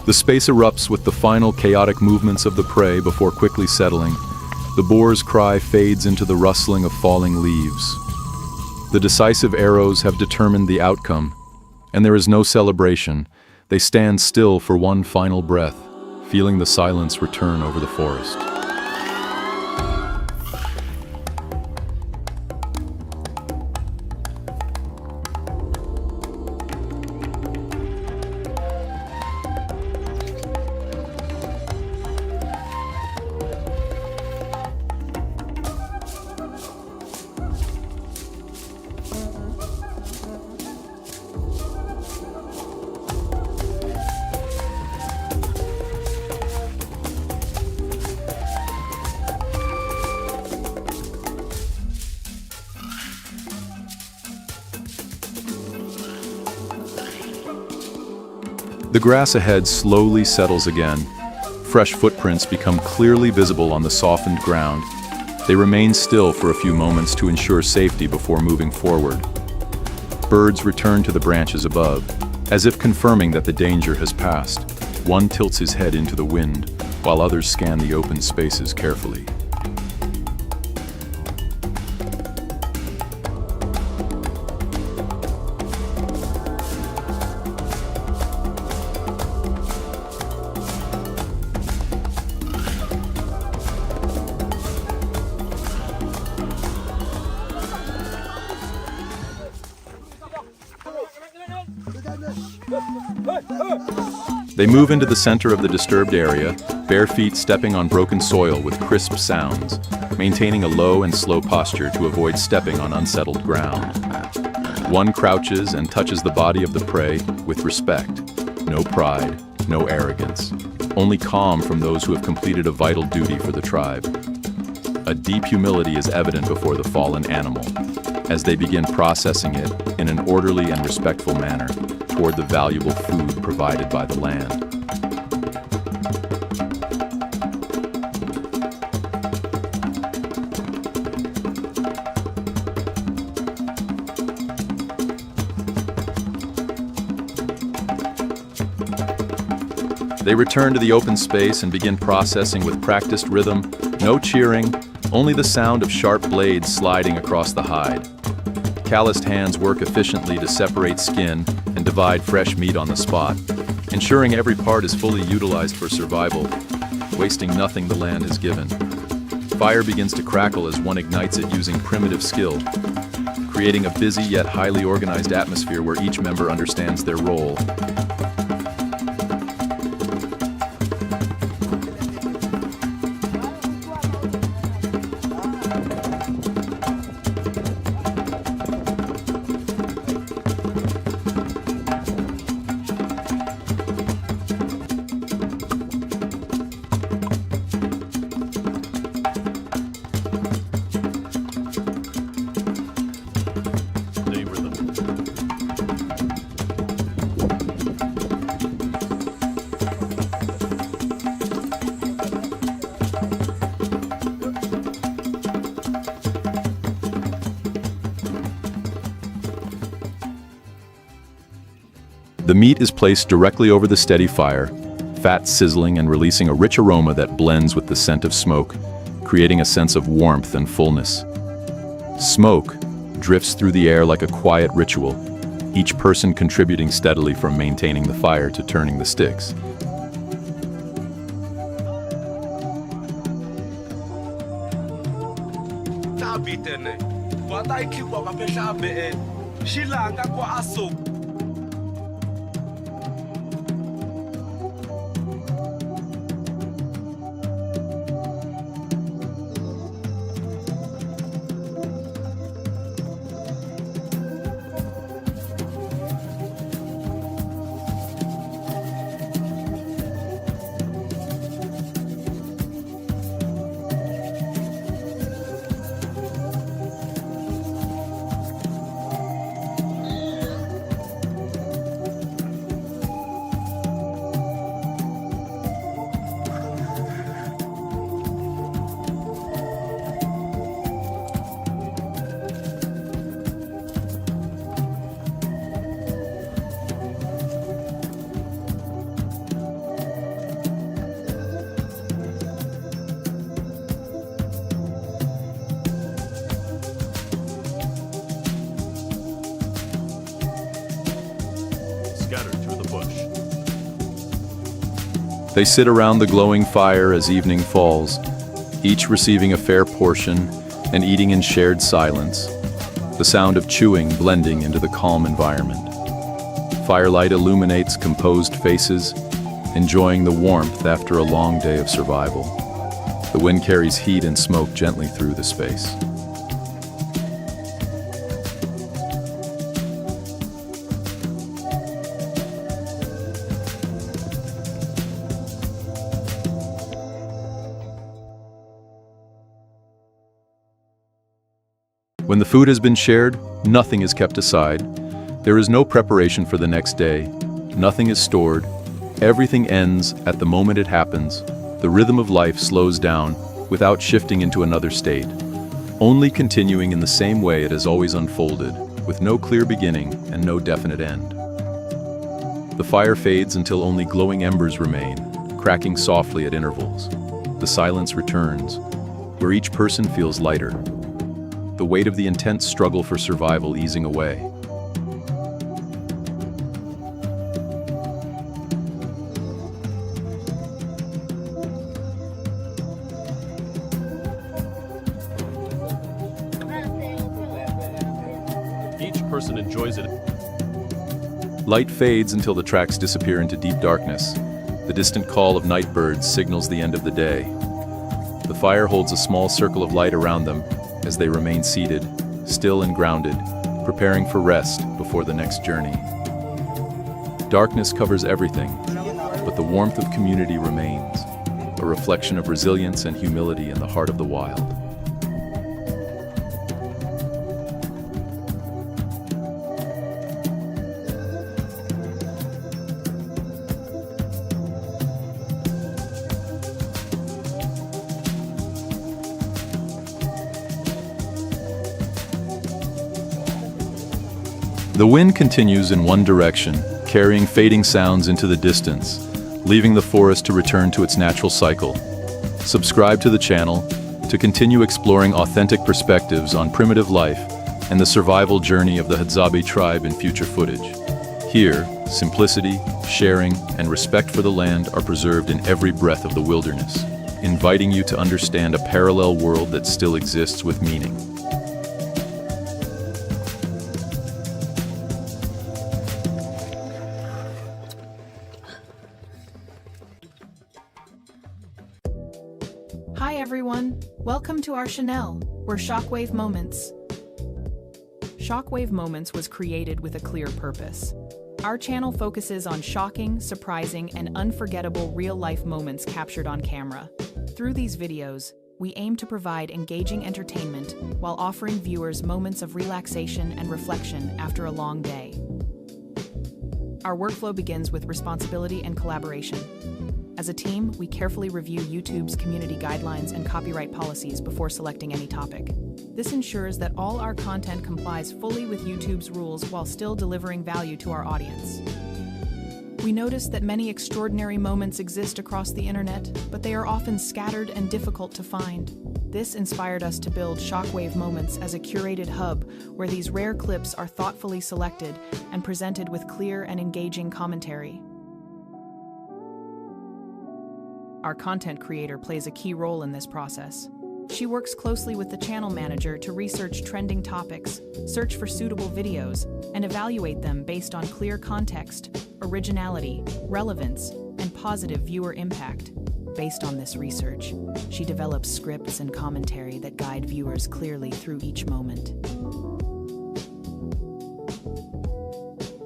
The space erupts with the final chaotic movements of the prey before quickly settling. The boar's cry fades into the rustling of falling leaves. The decisive arrows have determined the outcome, and there is no celebration. They stand still for one final breath, feeling the silence return over the forest. The grass ahead slowly settles again. Fresh footprints become clearly visible on the softened ground. They remain still for a few moments to ensure safety before moving forward. Birds return to the branches above, as if confirming that the danger has passed. One tilts his head into the wind, while others scan the open spaces carefully. They move into the center of the disturbed area, bare feet stepping on broken soil with crisp sounds, maintaining a low and slow posture to avoid stepping on unsettled ground. One crouches and touches the body of the prey with respect. No pride, no arrogance, only calm from those who have completed a vital duty for the tribe. A deep humility is evident before the fallen animal, as they begin processing it in an orderly and respectful manner toward the valuable food provided by the land. They return to the open space and begin processing with practiced rhythm, no cheering, only the sound of sharp blades sliding across the hide. Calloused hands work efficiently to separate skin and divide fresh meat on the spot, ensuring every part is fully utilized for survival, wasting nothing the land has given. Fire begins to crackle as one ignites it using primitive skill, creating a busy yet highly organized atmosphere where each member understands their role. The meat is placed directly over the steady fire, fat sizzling and releasing a rich aroma that blends with the scent of smoke, creating a sense of warmth and fullness. Smoke drifts through the air like a quiet ritual, each person contributing steadily from maintaining the fire to turning the sticks. abitene wata ikhiwa kaphehla abe shilanga kwa aso. Scattered through the bush. They sit around the glowing fire as evening falls, each receiving a fair portion and eating in shared silence, the sound of chewing blending into the calm environment. Firelight illuminates composed faces, enjoying the warmth after a long day of survival. The wind carries heat and smoke gently through the space. When the food has been shared, nothing is kept aside. There is no preparation for the next day. Nothing is stored. Everything ends at the moment it happens. The rhythm of life slows down without shifting into another state, only continuing in the same way it has always unfolded, with no clear beginning and no definite end. The fire fades until only glowing embers remain, cracking softly at intervals. The silence returns, where each person feels lighter, the weight of the intense struggle for survival easing away. Each person enjoys it. Light fades until the tracks disappear into deep darkness. The distant call of night birds signals the end of the day. The fire holds a small circle of light around them as they remain seated, still and grounded, preparing for rest before the next journey. Darkness covers everything, but the warmth of community remains, a reflection of resilience and humility in the heart of the wild. The wind continues in one direction, carrying fading sounds into the distance, leaving the forest to return to its natural cycle. Subscribe to the channel to continue exploring authentic perspectives on primitive life and the survival journey of the Hadzabe tribe in future footage. Here, simplicity, sharing, and respect for the land are preserved in every breath of the wilderness, inviting you to understand a parallel world that still exists with meaning. Hi everyone, welcome to our channel, we're Shockwave Moments. Shockwave Moments was created with a clear purpose. Our channel focuses on shocking, surprising, and unforgettable real-life moments captured on camera. Through these videos, we aim to provide engaging entertainment while offering viewers moments of relaxation and reflection after a long day. Our workflow begins with responsibility and collaboration. As a team, we carefully review YouTube's community guidelines and copyright policies before selecting any topic. This ensures that all our content complies fully with YouTube's rules while still delivering value to our audience. We notice that many extraordinary moments exist across the internet, but they are often scattered and difficult to find. This inspired us to build Shockwave Moments as a curated hub where these rare clips are thoughtfully selected and presented with clear and engaging commentary. Our content creator plays a key role in this process. She works closely with the channel manager to research trending topics, search for suitable videos, and evaluate them based on clear context, originality, relevance, and positive viewer impact. Based on this research, she develops scripts and commentary that guide viewers clearly through each moment.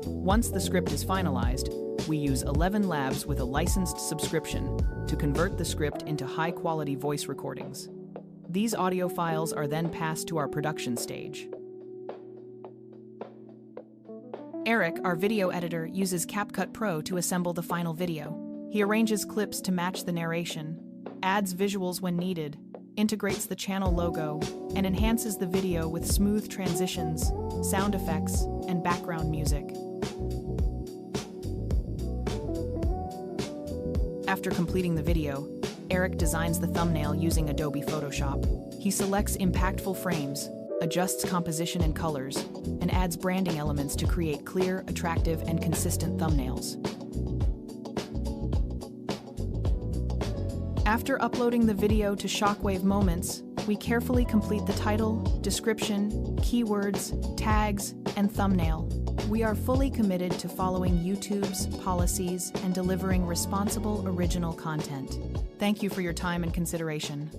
Once the script is finalized, we use 11 labs with a licensed subscription to convert the script into high-quality voice recordings. These audio files are then passed to our production stage. Eric, our video editor, uses CapCut Pro to assemble the final video. He arranges clips to match the narration, adds visuals when needed, integrates the channel logo, and enhances the video with smooth transitions, sound effects, and background music. After completing the video, Eric designs the thumbnail using Adobe Photoshop. He selects impactful frames, adjusts composition and colors, and adds branding elements to create clear, attractive, and consistent thumbnails. After uploading the video to Shockwave Moments, we carefully complete the title, description, keywords, tags, and thumbnail. We are fully committed to following YouTube's policies and delivering responsible, original content. Thank you for your time and consideration.